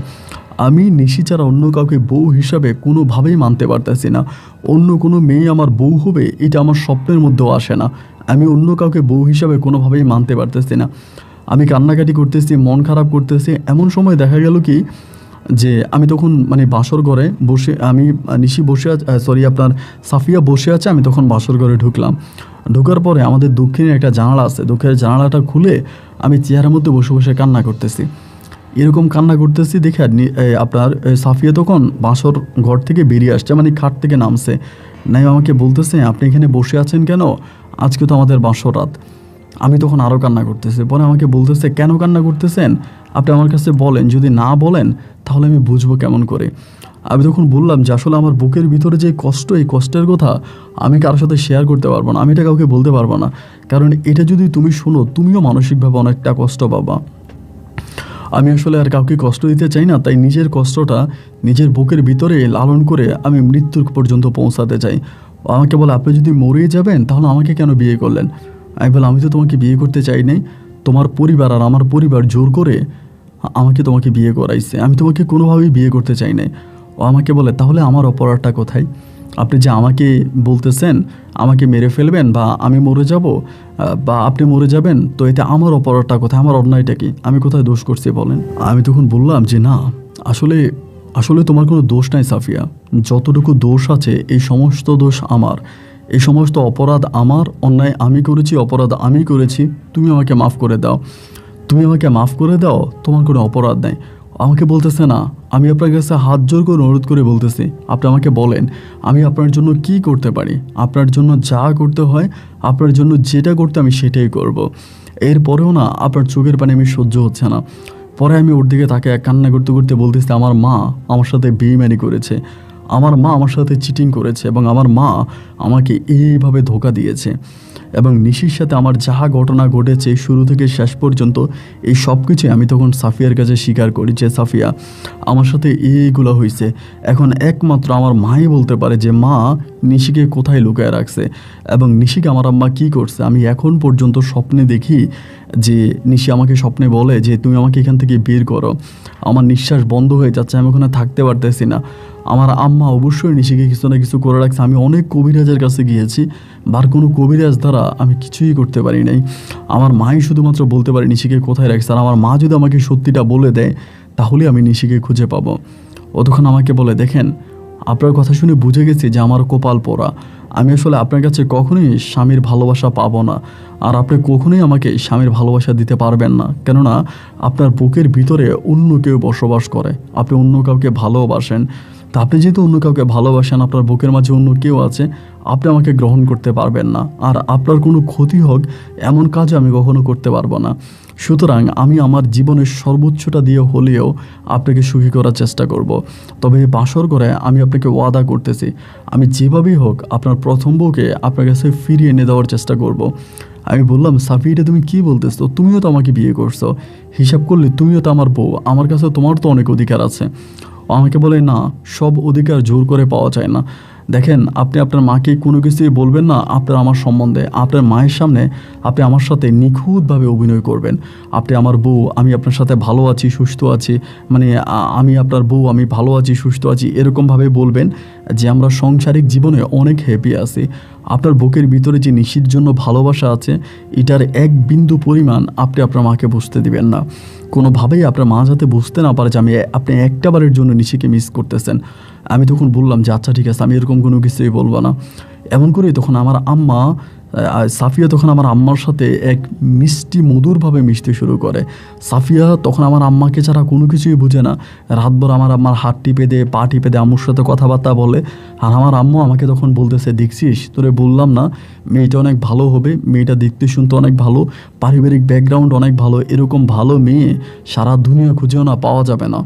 আমি নিশি ছাড়া অন্য কাউকে বউ হিসাবে কোনোভাবেই মানতে পারতেছি না, অন্য কোনো মেয়ে আমার বউ হবে এটা আমার স্বপ্নের মধ্যেও আসে না, আমি অন্য কাউকে বউ হিসাবে কোনোভাবেই মানতে পারতেছি না। আমি কান্নাকাটি করতেছি, মন খারাপ করতেছি। এমন সময় দেখা গেল কি যে আমি তখন মানে বাসর ঘরে বসে, আমি নিশি বসে আপনার সাফিয়া বসে আছে, আমি তখন বাসর ঘরে ঢুকলাম। ঢোকার পরে আমাদের দক্ষিণে একটা জানালা আছে, দক্ষিণের জানালাটা খুলে আমি চেয়ারের মধ্যে বসে বসে কান্না করতেছি। এরকম কান্না করতেছি দেখে আপনার সাফিয়া তখন বাসর ঘর থেকে বেরিয়ে আসছে, মানে খাট থেকে নামছে, নাই আমাকে বলতেছে আপনি এখানে বসে আছেন কেন, আজকে তো আমাদের বাসর রাত। আমি তখন আরও কান্না করতেছি। পরে আমাকে বলতেছে কেন কান্না করতেছেন, আপনি আমার কাছে বলেন, যদি না বলেন তাহলে আমি বুঝবো কেমন করে। আমি তখন বললাম যে আসলে আমার বুকের ভিতরে যে কষ্ট, এই কষ্টের কথা আমি কারোর সাথে শেয়ার করতে পারবো না, আমি এটা কাউকে বলতে পারবো না, কারণ এটা যদি তুমি শোনো তুমিও মানসিকভাবে অনেকটা কষ্ট পাবা। আমি আসলে আর কাউকে কষ্ট দিতে চাই না, তাই নিজের কষ্টটা নিজের বুকের ভিতরে লালন করে আমি মৃত্যুর পর্যন্ত পৌঁছাতে চাই। আমাকে বলে আপনি যদি মরেই যাবেন তাহলে আমাকে কেন বিয়ে করলেন। আমি বললাম আমি তো তোমাকে বিয়ে করতে চাই নাই, তোমার পরিবার আর আমার পরিবার জোর করে আমাকে তোমাকে বিয়ে করাইছে, আমি তোমাকে কোনোভাবেই বিয়ে করতে চাই নাই। ও আমাকে বলে তাহলে আমার অপরাধটা কোথায়, আপনি যে আমাকে বলতেছেন আমাকে মেরে ফেলবেন বা আমি মরে যাব বা আপনি মরে যাবেন, তো এতে আমার অপরাধটা কোথায়, আমার অন্যায়টা কি, আমি কোথায় দোষ করছি বলেন। আমি তখন বললাম যে না, আসলে আসলে তোমার কোনো দোষ নাই সাফিয়া, যতটুকু দোষ আছে এই সমস্ত দোষ আমার, এই সমস্ত অপরাধ আমার, অন্যায় আমি করেছি, অপরাধ আমি করেছি, তুমি আমাকে মাফ করে দাও। তুমি আমাকে মাফ করে দাও, তোমার কোনো অপরাধ নেই। আমাকে বলতেছে না, আমি আপনার কাছে হাত জোর করে অনুরোধ করে বলতেছি, আপনি আমাকে বলেন আমি আপনার জন্য কি করতে পারি। আপনার জন্য যা করতে হয়, আপনার জন্য যেটা করতে আমি সেটাই করব। এরপরেও না আপনার চোখের পানি আমি সহ্য হচ্ছে না। পরে আমি ওর দিকে তাকে কান্না করতে করতে বলতেছি, আমার মা আমার সাথে বেইমানি করেছে, আমার মা আমার সাথে চিটিং করেছে, এবং আমার মা আমাকে এইভাবে ধোঁকা দিয়েছে। এবং নিশির সাথে আমার যা ঘটনা ঘটেছে শুরু থেকে শেষ পর্যন্ত এই সব কিছুই আমি তখন সাফিয়ার কাছে স্বীকার করি যে সাফিয়া আমার সাথে এইগুলো হয়েছে। এখন একমাত্র আমার মাই বলতে পারে যে মা নিশিকে কোথায় লুকায় রাখছে এবং নিশিকে আমার আম্মা কী করছে। আমি এখন পর্যন্ত স্বপ্নে দেখি যে নিশি আমাকে স্বপ্নে বলে যে তুমি আমাকে এখান থেকে বের করো, আমার নিঃশ্বাস বন্ধ হয়ে যাচ্ছে, আমি ওখানে থাকতে পারতেছি না। আমার আম্মা অবশ্যই নিশিকে কিছু না কিছু করে রাখছে। আমি অনেক কবিরাজের কাছে গিয়েছি, বার কোনো কবিরাজ দ্বারা আমি কিছুই করতে পারি নাই। আমার মাই শুধুমাত্র বলতে পারে নিশিকে কোথায় রাখছে, আর আমার মা যদি আমাকে সত্যিটা বলে দেয় তাহলে আমি নিশিকে খুঁজে পাবো। অতক্ষণ আমাকে বলে, দেখেন আপনার কথা শুনে বুঝে গেছি যে আমার কপাল পোড়া, আমি আসলে আপনার কাছে কখনোই স্বামীর ভালোবাসা পাবো না, আর আপনি কখনোই আমাকে স্বামীর ভালোবাসা দিতে পারবেন না, কেননা আপনার বুকের ভিতরে অন্য কেউ বসবাস করে, আপনি অন্য কাউকে ভালোবাসেন। তা আপনি যেহেতু অন্য কাউকে ভালোবাসেন, আপনার বুকের মাঝে অন্য কেউ আছে, আপনি আমাকে গ্রহণ করতে পারবেন না, আর আপনার কোনো ক্ষতি হোক এমন কাজ আমি কখনো করতে পারবো না। সুতরাং আমি আমার জীবনের সর্বোচ্চটা দিয়ে হলেও আপনাকে সুখী করার চেষ্টা করব। তবে বাসর করে আমি আপনাকে ওয়াদা করতেছি, আমি যেভাবেই হোক আপনার প্রথম বউকে আপনার কাছে ফিরিয়ে এনে দেওয়ার চেষ্টা করব। আমি বললাম, সাফি এটা তুমি কী বলতেছো? তুমিও তো আমাকে বিয়ে করছো, হিসাব করলে তুমিও তো আমার বউ, আমার কাছে তোমার তো অনেক অধিকার আছে। আমাকে বলে, না, সব অধিকার জোর করে পাওয়া যায় না। দেখেন, আপনি আপনার মাকে কোনো কিছুই বলবেন না আপনার আমার সম্বন্ধে। আপনার মায়ের সামনে আপনি আমার সাথে নিখুঁতভাবে অভিনয় করবেন, আপনি আমার বউ, আমি আপনার সাথে ভালো আছি, সুস্থ আছি, মানে আমি আপনার বউ, আমি ভালো আছি, সুস্থ আছি, এরকমভাবে বলবেন যে আমরা সাংসারিক জীবনে অনেক হ্যাপি আছি। আপনার বুকের ভিতরে যে নিশির জন্য ভালোবাসা আছে, এটার এক বিন্দু পরিমাণ আপনি আপনার মাকে বুঝতে দিবেন না। কোনোভাবেই আপনার মা যাতে বুঝতে না পারে যে আপনি একটা বারের জন্য নিশিকে মিস করতেছেন। আমি তখন বললাম যে আচ্ছা ঠিক আছে, আমি এরকম কোনো কিছুই বলবো না। এমন করেই তখন আমার আম্মা সাফিয়া তখন আমার আম্মার সাথে এক মিষ্টি মধুরভাবে মিশতে শুরু করে। সাফিয়া তখন আমার আম্মাকে ছাড়া কোনো কিছুই বুঝে না। রাতভর আমার আম্মার হাত টিপে দেয়, পা টিপে দেয়, আম্মুর সাথে কথাবার্তা বলে। আর আমার আম্মু আমাকে তখন বলতেছে, দেখছিস, তোরে বললাম না মেয়েটা অনেক ভালো হবে, মেয়েটা দেখতে শুনতে অনেক ভালো, পারিবারিক ব্যাকগ্রাউন্ড অনেক ভালো, এরকম ভালো মেয়ে সারা দুনিয়া খুঁজেও না পাওয়া যাবে না।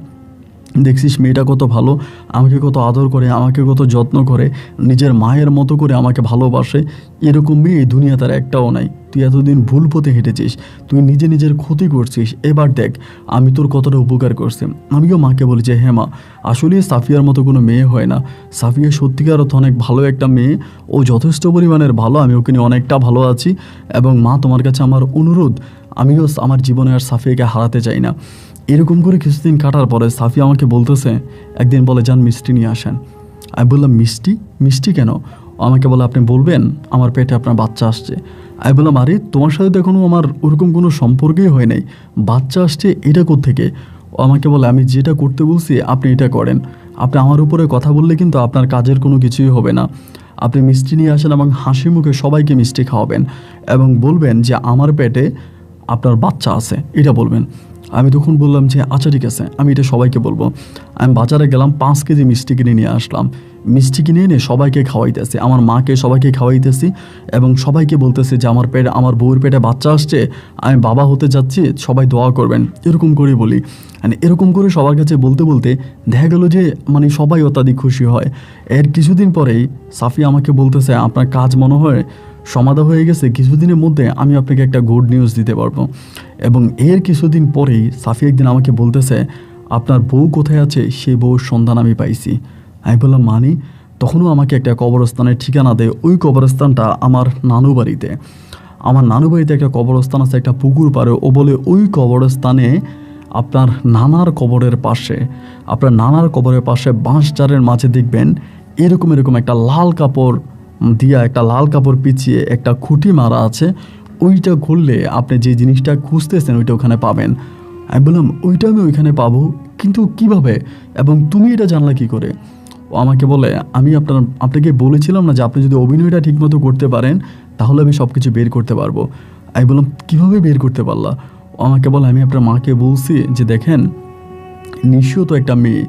দেখছিস মেয়েটা কত ভালো, আমাকে কত আদর করে, আমাকে কত যত্ন করে, নিজের মায়ের মতো করে আমাকে ভালোবাসে। এরকম মেয়ে দুনিয়া তার একটাও নাই। তুই এতদিন ভুল পথে হেঁটেছিস, তুই নিজে নিজের ক্ষতি করছিস, এবার দেখ আমি তোর কতটা উপকার করছি। আমিও মাকে বলি যে হ্যাঁ মা, আসলে সাফিয়ার মতো কোনো মেয়ে হয় না, সাফিয়া সত্যিকার অর্থ অনেক ভালো একটা মেয়ে, ও যথেষ্ট পরিমাণের ভালো, আমি ওকে নিয়ে অনেকটা ভালো আছি। এবং মা, তোমার কাছে আমার অনুরোধ, আমিও আমার জীবনে আর সাফিয়াকে হারাতে চাই না। এরকম করে কিছুদিন কাটার পরে সাফিয়া আমাকে বলতেছে, একদিন বলে, যান মিষ্টি নিয়ে আসেন। আমি বললাম, মিষ্টি? মিষ্টি কেন? আমাকে বলে, আপনি বলবেন আমার পেটে আপনার বাচ্চা আসছে। আমি বললাম, আরে তোমার সাথে তো এখনও আমার ওরকম কোনো সম্পর্কই হয় নাই, বাচ্চা আসছে এটা কোত্থেকে? ও আমাকে বলে, আমি যেটা করতে বলছি আপনি এটা করেন, আপনি আমার উপরে কথা বললে কিন্তু আপনার কাজের কোনো কিছুই হবে না। আপনি মিষ্টি নিয়ে আসেন এবং হাসি মুখে সবাইকে মিষ্টি খাওয়াবেন এবং বলবেন যে আমার পেটে আপনার বাচ্চা আছে, এটা বলবেন। আমি তখন বললাম যে আচ্ছা ঠিক আছে, আমি এটা সবাইকে বলবো। আমি বাজারে গেলাম, 5 কেজি মিষ্টি কিনে নিয়ে আসলাম। মিষ্টি কিনে এনে সবাইকে খাওয়াইতেছি, আমার মাকে সবাইকে খাওয়াইতেছি এবং সবাইকে বলতেছি যে আমার বউয়ের পেটে বাচ্চা আসছে, আমি বাবা হতে যাচ্ছি, সবাই দোয়া করবেন, এরকম করে বলি। মানে এরকম করে সবার কাছে বলতে বলতে দেখা গেল যে মানে সবাই অত্যাধিক খুশি হয়। এর কিছুদিন পরেই সাফিয়া আমাকে বলতেছে, আপনার কাজ মনে হয় সমাধা হয়ে গেছে, কিছুদিনের মধ্যে আমি আপনাকে একটা গুড নিউজ দিতে পারবো। এবং এর কিছুদিন পরেই সাফি একদিন আমাকে বলতেছে, আপনার বউ কোথায় আছে সেই বউর সন্ধান আমি পাইছি। আমি বললাম, মানি? তখনও আমাকে একটা কবরস্থানের ঠিকানা দেয়। ওই কবরস্থানটা আমার নানু বাড়িতে। আমার নানু বাড়িতে একটা কবরস্থান আছে, একটা পুকুর পাড়ে। ও বলে ওই কবরস্থানে আপনার নানার কবরের পাশে বাঁশ চারের মাঝে দেখবেন এরকম একটা লাল কাপড় দিয়া, একটা লাল কাপড় পিছিয়ে একটা খুঁটি মারা আছে। ওইটা খুললে আপনি যে জিনিসটা খুঁজতেছেন ওইটা ওখানে পাবেন। আমি বললাম, ওইটা আমি ওইখানে পাবো, কিন্তু কিভাবে এবং তুমি এটা জানলা কি করে? ও আমাকে বলে, আমি আপনাকে বলেছিলাম না যে আপনি যদি অভিনয়টা ঠিকমতো করতে পারেন তাহলে আমি সব কিছু বের করতে পারবো। আমি বললাম, কীভাবে বের করতে পারলা? ও আমাকে বলে, আমি আপনার মাকে বলছি যে দেখেন, নিশিও তো একটা মেয়ে,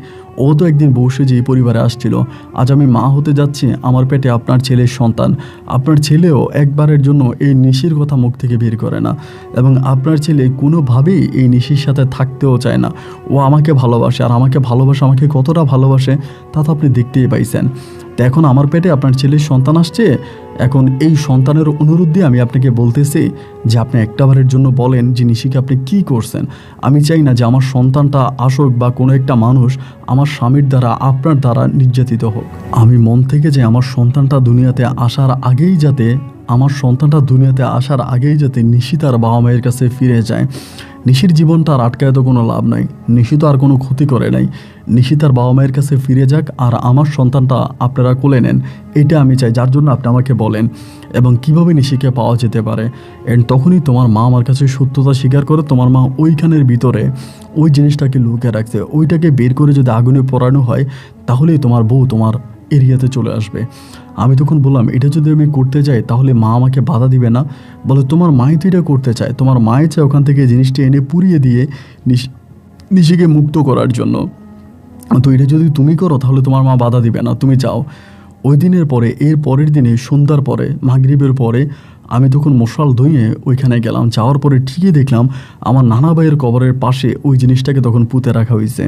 ও তো একদিন বসে যে এই পরিবারে আসছিল, আজ আমি মা হতে যাচ্ছি, আমার পেটে আপনার ছেলের সন্তান। আপনার ছেলেও একবারের জন্য এই নিশির কথা মুখ থেকে বের করে না, এবং আপনার ছেলে কোনোভাবেই এই নিশির সাথে থাকতেও চায় না। ও আমাকে ভালোবাসে, আর আমাকে ভালোবাসে, আমাকে কতটা ভালোবাসে তা তো আপনি দেখতেই পাইছেন। তো এখন আমার পেটে আপনার ছেলের সন্তান আসছে, এখন এই সন্তানের অনুরোধ দিয়ে আমি আপনাকে বলতেছি যে আপনি একটাবারের জন্য বলেন যে নিশিকে আপনি কি করছেন। আমি চাই না যে আমার সন্তানটা আসুক বা কোনো একটা মানুষ আমার স্বামীর দ্বারা, আপনার দ্বারা নির্যাতিত হোক। আমি মন থেকে যে আমার সন্তানটা দুনিয়াতে আসার আগেই যাতে নিশি তার বাবা মায়ের কাছে ফিরে যায়। নিশির জীবনটা আর আটকায় তো কোনো লাভ নাই, নিশি তো আর কোনো ক্ষতি করে নাই। নিশি তার বাবা মায়ের কাছে ফিরে যাক, আর আমার সন্তানটা আপনারা কোলে নেন, এটা আমি চাই। যার জন্য আপনি আমাকে বলেন এবং কিভাবে নিশিকে পাওয়া যেতে পারে। এন্ড তখনই তোমার মা আমার কাছে সত্যতা স্বীকার করে। তোমার মা ওইখানের ভিতরে ওই জিনিসটাকে লুকিয়ে রাখছে, ওইটাকে বের করে যদি আগুনে পোড়ানো হয় তাহলেই তোমার বউ তোমার এরিয়াতে চলে আসবে। আমি তখন বললাম, এটা যদি আমি করতে যাই তাহলে মা আমাকে বাধা দিবে না? বলে, তোমার মাই তো এটা করতে চায়, তোমার মাই চায় ওখান থেকে জিনিসটা এনে পুড়িয়ে দিয়ে নিশিকে মুক্ত করার জন্য। তো এটা যদি তুমি করো তাহলে তোমার মা বাধা দিবে না, তুমি চাও। ওই দিনের পরে, এর পরের দিনে সন্ধ্যার পরে, মাগরিবের পরে আমি তখন মশাল ধুয়ে ওইখানে গেলাম। যাওয়ার পরে ঠিকই দেখলাম আমার নানা ভাইয়ের কবরের পাশে ওই জিনিসটাকে তখন পুঁতে রাখা হয়েছে।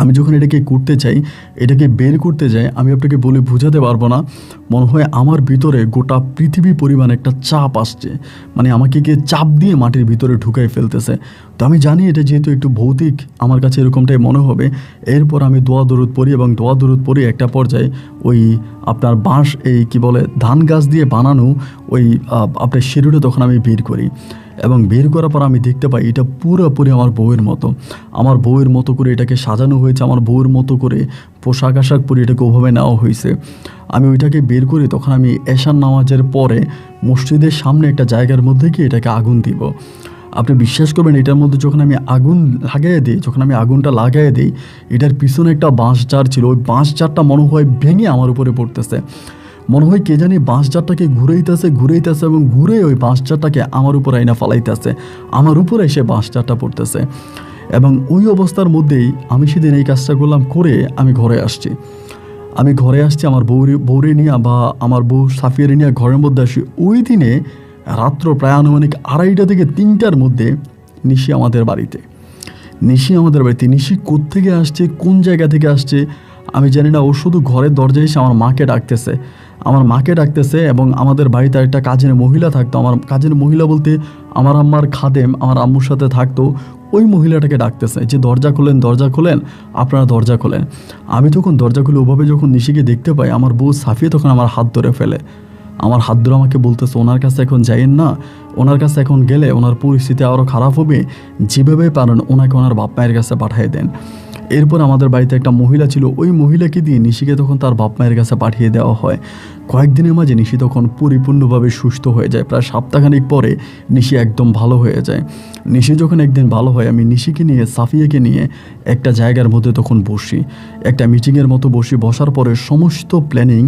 আমি যখন এটাকে করতে চাই, এটাকে বের করতে যাই, আমি আপনাকে বলে বোঝাতে পারবো না। মনে হয় আমার ভিতরে গোটা পৃথিবী পরিমাণ একটা চাপ আসছে, মানে আমাকে কে চাপ দিয়ে মাটির ভিতরে ঢুকাই ফেলতেছে। তো আমি জানি এটা যেহেতু একটু ভৌতিক, আমার কাছে এরকমটাই মনে হবে। এরপর আমি দোয়া দরুদ পড়ি, এবং দোয়া দরুদ পড়ি একটা পর্যায়ে ওই আপনার বাঁশ, এই কি বলে, ধান গাছ দিয়ে বানানো ওই আপনার শিরুটা তখন আমি বের করি। এবং বের করার পর আমি দেখতে পাই এটা পুরোপুরি আমার বউয়ের মতো। আমার বউয়ের মতো করে এটাকে সাজানো হয়েছে, আমার বউয়ের মতো করে পোশাক আশাক পরে এটাকে ওভাবে নেওয়া হয়েছে। আমি ওইটাকে বের করি, তখন আমি এশার নামাজের পরে মসজিদের সামনে একটা জায়গার মধ্যে গিয়ে এটাকে আগুন দিব। আপনি বিশ্বাস করবেন, এটার মধ্যে যখন আমি আগুনটা লাগাই দিই, এটার পিছনে একটা বাঁশ ঝাড় ছিল, ওই বাঁশ ঝাড়টা মনে হয় ভেঙে আমার উপরে পড়তেছে। মনে হয় কে জানি বাঁশ ঝাড়টাকে ঘুরাইতেছে এবং ঘুরে ওই বাঁশ ঝাড়টাকে আমার উপর আইনা ফালাইতেছে, আমার উপরে এসে বাঁশ ঝাড়টা পড়তেছে। এবং ওই অবস্থার মধ্যেই আমি সেদিন এই কাজটা করলাম, করে আমি ঘরে আসছি। আমার বউরে নিয়ে, বা আমার বউ সাফিয়ারে নিয়ে ঘরের মধ্যে আসি। ওই দিনে রাত্র প্রায় আনুমানিক 2:30 থেকে 3টার মধ্যে নিশি আমাদের বাড়িতে। নিশি কোত্থেকে আসছে, কোন জায়গা থেকে আসছে আমি জানি না। ও শুধু ঘরের দরজায় এসে আমার মাকে ডাকতেছে, এবং আমাদের বাড়িতে একটা কাজের মহিলা থাকতো। আমার কাজের মহিলা বলতে আমার আম্মার খাদেম, আমার আম্মুর সাথে থাকতো। ওই মহিলাটাকে ডাকতেছে যে দরজা খোলেন, আপনারা দরজা খোলেন। আমি তখন দরজা খুলে ওভাবে যখন নিশিকে দেখতে পাই, আমার বউ সাফিয়া তখন আমার হাত ধরে ফেলে। আমার হাত ধরে আমাকে বলতেছে, ওনার কাছে এখন যাইয়েন না, ওনার কাছে এখন গেলে ওনার পরিস্থিতি আরও খারাপ হবে, যেভাবে পারেন ওনাকে ওনার বাপ মায়ের কাছে পাঠিয়ে দেন। এরপর আমাদের বাড়িতে একটা মহিলা ছিল, ওই মহিলাকে দিয়ে নিশিকে তখন তার বাপ মায়ের কাছে পাঠিয়ে দেওয়া হয়। কয়েকদিনের মাঝে নিশি তখন পরিপূর্ণভাবে সুস্থ হয়ে যায়। প্রায় সপ্তাহখানিক পরে নিশি একদম ভালো হয়ে যায়। নিশি যখন একদিন ভালো হয়, আমি নিশিকে নিয়ে, সাফিয়াকে নিয়ে একটা জায়গার মধ্যে তখন বসি, একটা মিটিংয়ের মতো বসার পরে সমস্ত প্ল্যানিং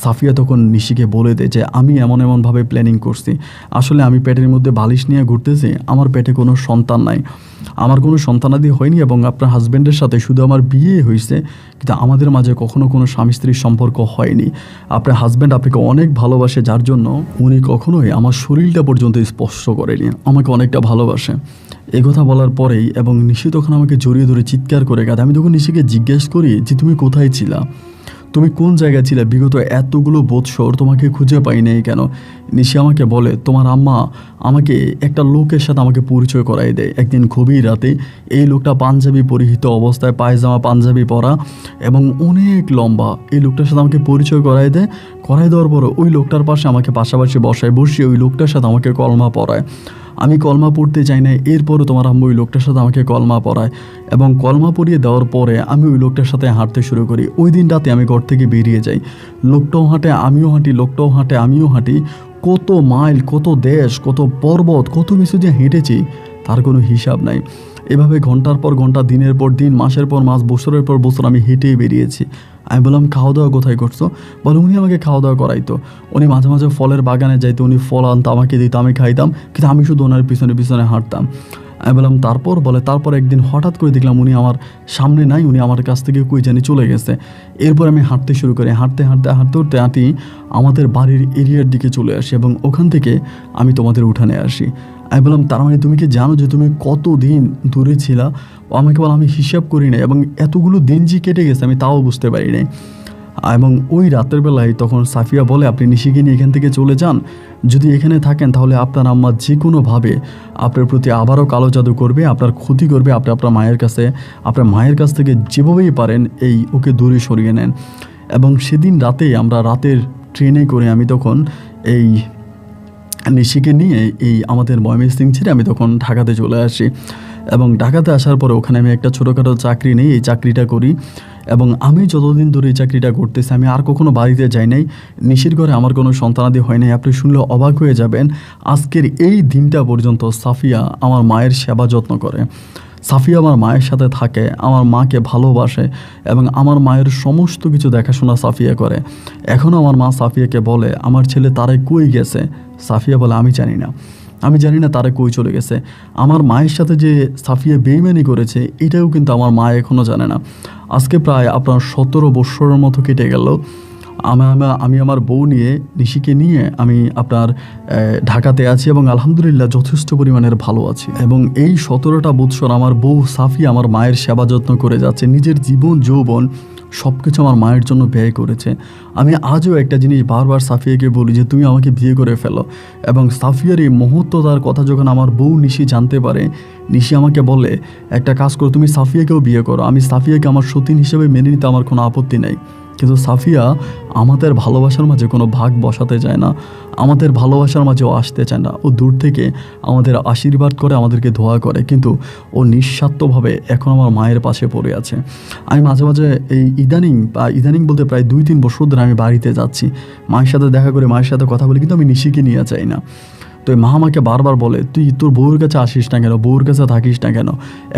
সাফিয়া তখন নিশিকে বলে দেয় যে আমি এমনভাবে প্ল্যানিং করছি। আসলে আমি পেটের মধ্যে বালিশ নিয়ে ঘুরতেছি, আমার পেটে কোনো সন্তান নাই, আমার কোনো সন্তানাদি হয়নি, এবং আপনার হাজব্যান্ডের সাথে শুধু আমার বিয়ে হয়েছে, কিন্তু আমাদের মাঝে কখনো কোনো স্বামী স্ত্রীর সম্পর্ক হয়নি। আপনার হাজব্যান্ড আপনাকে অনেক ভালোবাসে, যার জন্য উনি কখনোই আমার শরীরটা পর্যন্ত স্পর্শ করেনি, আমাকে অনেকটা ভালোবাসে। এই কথা বলার পরেই, এবং নিশি তখন আমাকে জড়িয়ে ধরে চিৎকার করে কাঁদে। আমি তখন নিশিকে জিজ্ঞেস করি যে তুমি কোথায় ছিলা, তুমি কোন জায়গায় ছিলে, বিগত এতগুলো বৎসর তোমাকে খুঁজে পাই নাই কেন? নিশি আমাকে বলে, তোমার আম্মা আমাকে একটা লোকের সাথে আমাকে পরিচয় করাই দেয় একদিন গভীর রাতে। এই লোকটা পাঞ্জাবি পরিহিত অবস্থায়, পায়জামা পাঞ্জাবি পরা এবং অনেক লম্বা। এই লোকটার সাথে আমাকে পরিচয় করাই দেওয়ার পরে ওই লোকটার পাশে আমাকে পাশাপাশি বসিয়ে ওই লোকটার সাথে আমাকে কলমা পড়ায়। আমি কলমা পড়তে চাই না, এরপরও তোমার আম্মু ওই লোকটার সাথে আমাকে কলমা পড়ায়, এবং কলমা পড়িয়ে দেওয়ার পরে আমি ওই লোকটার সাথে হাঁটতে শুরু করি। ওই দিন রাতে আমি ঘর থেকে বেরিয়ে যাই, লোকটাও হাঁটে আমিও হাঁটি, লোকটাও হাঁটে আমিও হাঁটি। কত মাইল, কত দেশ, কত পর্বত, কত কিছু যে হেঁটেছি তার কোনো হিসাব নাই। এভাবে ঘন্টার পর ঘন্টা, দিনের পর দিন, মাসের পর মাস, বছরের পর বছর আমি হেঁটেই বেরিয়েছি। আমি বললাম খাওয়া দাওয়া কোথায় করছো? বলে উনি আমাকে খাওয়া দাওয়া করাইতো। উনি মাঝে মাঝে ফলের বাগানে যাইতো, উনি ফল আনতো, আমাকে দিত, আমি খাইতাম, কিন্তু আমি শুধু ওনার পিছনে পিছনে হাঁটতাম। আমি বললাম তারপর? বলে তারপর একদিন হঠাৎ করে দেখলাম উনি আমার সামনে নাই, উনি আমার কাছ থেকে কই জানি চলে গেছে। এরপর আমি হাঁটতে শুরু করি, হাঁটতে হাঁটতে হাঁটতে হাঁটতে হাঁটি আমাদের বাড়ির এরিয়ার দিকে চলে আসি এবং ওখান থেকে আমি তোমাদের উঠানে আসি। আমি বললাম তার মানে তুমি কি জানো যে তুমি কতদিন দূরে ছিলা? আমাকে বল আমি হিসাব করি নাই এবং এতগুলো দিন যে কেটে গেছে আমি তাও বুঝতে পারি নাই। এবং ওই রাতের বেলায় তখন সাফিয়া বলে আপনি নিশিকে নিয়ে এখান থেকে চলে যান, যদি এখানে থাকেন তাহলে আপনার আম্মা যে কোনোভাবে আপনার প্রতি আবারও কালো জাদু করবে, আপনার ক্ষতি করবে। আপনি আপনার মায়ের কাছ থেকে যেভাবেই পারেন ওকে দূরে সরিয়ে নেন। এবং সেদিন রাতে আমরা রাতের ট্রেনে করে আমি তখন এই নিশিকে নিয়ে আমাদের ময়মনসিংহ ছেড়ে আমি তখন ঢাকাতে চলে আসি। এবং ঢাকাতে আসার পরে ওখানে আমি একটা ছোটোখাটো চাকরি নেই, এই চাকরিটা করি। এবং আমি যতদিন ধরে এই চাকরিটা করতেছি আমি আর কখনো বাড়িতে যাই নাই। নিশির ঘরে আমার কোনো সন্তানাদি হয় নাই। আপনি শুনলে অবাক হয়ে যাবেন, আজকের এই দিনটা পর্যন্ত সাফিয়া আমার মায়ের সেবা যত্ন করে। সাফিয়া আমার মায়ের সাথে থাকে, আমার মাকে ভালোবাসে এবং আমার মায়ের সমস্ত কিছু দেখাশোনা সাফিয়া করে। এখনও আমার মা সাফিয়াকে বলে আমার ছেলে তারেক কই গেছে? সাফিয়া বলে আমি জানি না তারেক কই চলে গেছে। আমার মায়ের সাথে যে সাফিয়া বেইমানি করেছে এটাও কিন্তু আমার মা এখনও জানে না। আজকে প্রায় আপনার 17 বৎসরের মতো কেটে গেল। আমি আমার বউ নিয়ে, নিশিকে নিয়ে আমি আপনার ঢাকাতে আছি এবং আলহামদুলিল্লাহ যথেষ্ট পরিমাণের ভালো আছি। এবং এই 17টা বৎসর আমার বউ সাফি আমার মায়ের সেবা যত্ন করে যাচ্ছে, নিজের জীবন যৌবন সব কিছু আমার মায়ের জন্য ব্যয় করেছে। আমি আজও একটা জিনিস বারবার সাফিয়াকে বলি যে তুমি আমাকে বিয়ে করে ফেলো। এবং সাফিয়ার এই মহত্বতার কথা যখন আমার বউ নিশি জানতে পারে, নিশি আমাকে বলে একটা কাজ করো, তুমি সাফিয়াকেও বিয়ে করো। আমি সাফিয়াকে আমার সতীন হিসেবে মেনে নিতে আমার কোনো আপত্তি নাই, কিন্তু সাফিয়া আমাদের ভালোবাসার মাঝে কোনো ভাগ বসাতে চায় না, আমাদের ভালোবাসার মাঝেও আসতে চায় না। ও দূর থেকে আমাদের আশীর্বাদ করে, আমাদেরকে দোয়া করে, কিন্তু ও নিঃস্বার্থভাবে এখন আমার মায়ের পাশে পড়ে আছে। আমি মাঝে মাঝে এই ইদানিং বলতে প্রায় 2-3 বছর ধরে আমি বাড়িতে যাচ্ছি, মায়ের সাথে দেখা করে, মায়ের সাথে কথা বলি, কিন্তু আমি নিশিকে নিয়ে চাই না। তো মা আমাকে বারবার বলে তুই তোর বউর কাছে আসিস না কেন, বউর কাছে থাকিস না কেন?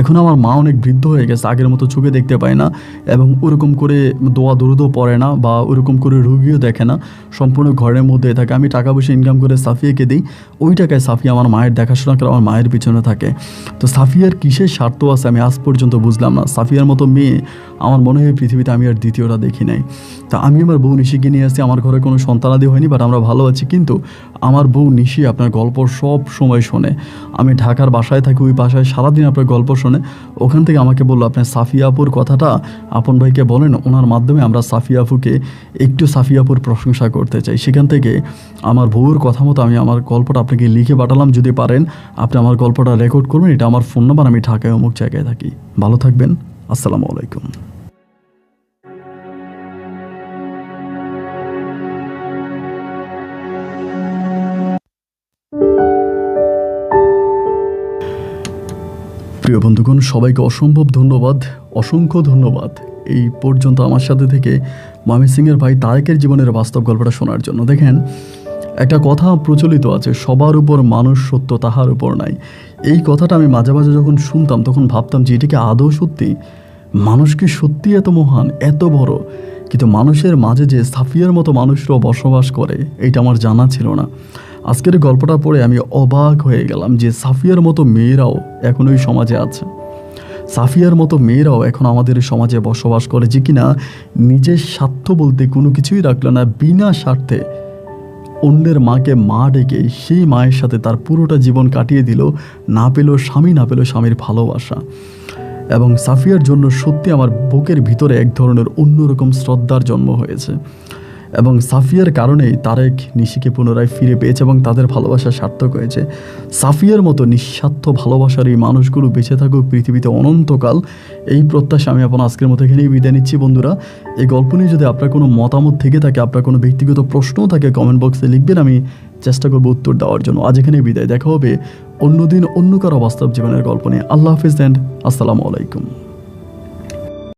এখন আমার মা অনেক বৃদ্ধ হয়ে গেছে, আগের মতো চোখে দেখতে পায় না এবং ওরকম করে দোয়া দরুদও পড়ে না বা ওরকম করে রুগীও দেখে না, সম্পূর্ণ ঘরের মধ্যে থাকে। আমি টাকা পয়সা ইনকাম করে সাফিয়াকে দিই, ওই টাকায় সাফিয়া আমার মায়ের দেখাশোনা করে আমার মায়ের পিছনে থাকে। তো সাফিয়ার কিসের স্বার্থ আছে আমি আজ পর্যন্ত বুঝলাম না। সাফিয়ার মতো মেয়ে আমার মনে হয় পৃথিবীতে আমি আর দ্বিতীয়টা দেখি নাই। তা আমি আমার বউ নিশিকে নিয়ে আসছি, আমার ঘরে কোনো সন্তানাদি হয়নি, বাট আমরা ভালো আছি। কিন্তু আমার বউ নিশি আপনার গল্প সব সময় শোনে। আমি ঢাকার বাসায় থাকি, ওই বাসায় সারাদিন আপনার গল্প শোনে। ওখান থেকে আমাকে বললো আপনার সাফিয়া আপুর কথাটা আপন ভাইকে বলেন, ওনার মাধ্যমে আমরা সাফিয়া আপুকে একটু সাফিয়া আপুর প্রশংসা করতে চাই। সেখান থেকে আমার বউর কথা মতো আমি আমার গল্পটা আপনাকে লিখে পাঠালাম। যদি পারেন আপনি আমার গল্পটা রেকর্ড করবেন, এটা আমার ফোন নাম্বার, আমি ঢাকায় অমুক জায়গায় থাকি। ভালো থাকবেন, আসসালামু আলাইকুম। প্রিয় বন্ধুগণ, সবাইকে অসংখ্য ধন্যবাদ এই পর্যন্ত আমার সাথে থেকে ময়মনসিংহের ভাই তারেকের জীবনের বাস্তব গল্পটা শোনার জন্য। দেখেন, একটা কথা প্রচলিত আছে, সবার উপর মানুষ সত্য, তাহার উপর নাই। এই কথাটা আমি মাঝে মাঝে যখন শুনতাম তখন ভাবতাম যে এটাকে আদৌ সত্যি? মানুষ কি সত্যি এত মহান, এত বড়? কিন্তু মানুষের মাঝে যে সাফিয়ার মতো মানুষরাও বসবাস করে এটা আমার জানা ছিল না। আজকের গল্পটা পড়ে আমি অবাক হয়ে গেলাম যে সাফিয়ার মতো মেয়েরাও এখন ওই সমাজে আছে, সাফিয়ার মতো মেয়েরাও এখন আমাদের সমাজে বসবাস করে, যে কিনা নিজের স্বার্থ বলতে কোনো কিছুই রাখলো না, বিনা স্বার্থে অন্যের মাকে মা ডেকে সেই মায়ের সাথে তার পুরোটা জীবন কাটিয়ে দিল, না পেল স্বামী, না পেল স্বামীর ভালোবাসা। এবং সাফিয়ার জন্য সত্যি আমার বুকের ভিতরে এক ধরনের অন্যরকম শ্রদ্ধার জন্ম হয়েছে। এবং সাফিয়ার কারণেই তারেক নিশিকে পুনরায় ফিরে পেয়েছে এবং তাদের ভালোবাসা সার্থক হয়েছে। সাফিয়ার মতো নিঃস্বার্থ ভালোবাসার এই মানুষগুলো বেঁচে থাকুক পৃথিবীতে অনন্তকাল, এই প্রত্যাশা আমি আপনার আজকের মতো এখানেই বিদায় নিচ্ছি। বন্ধুরা, এই গল্প নিয়ে যদি আপনার কোনো মতামত থেকে থাকে, আপনার কোনো ব্যক্তিগত প্রশ্নও থাকে, কমেন্ট বক্সে লিখবেন, আমি চেষ্টা করবো উত্তর দেওয়ার জন্য। আজ এখানেই বিদায়, দেখা হবে অন্যদিন অন্য কারো বাস্তব জীবনের গল্প নিয়ে। আল্লাহ হাফিজ এন্ড আসসালামু আলাইকুম।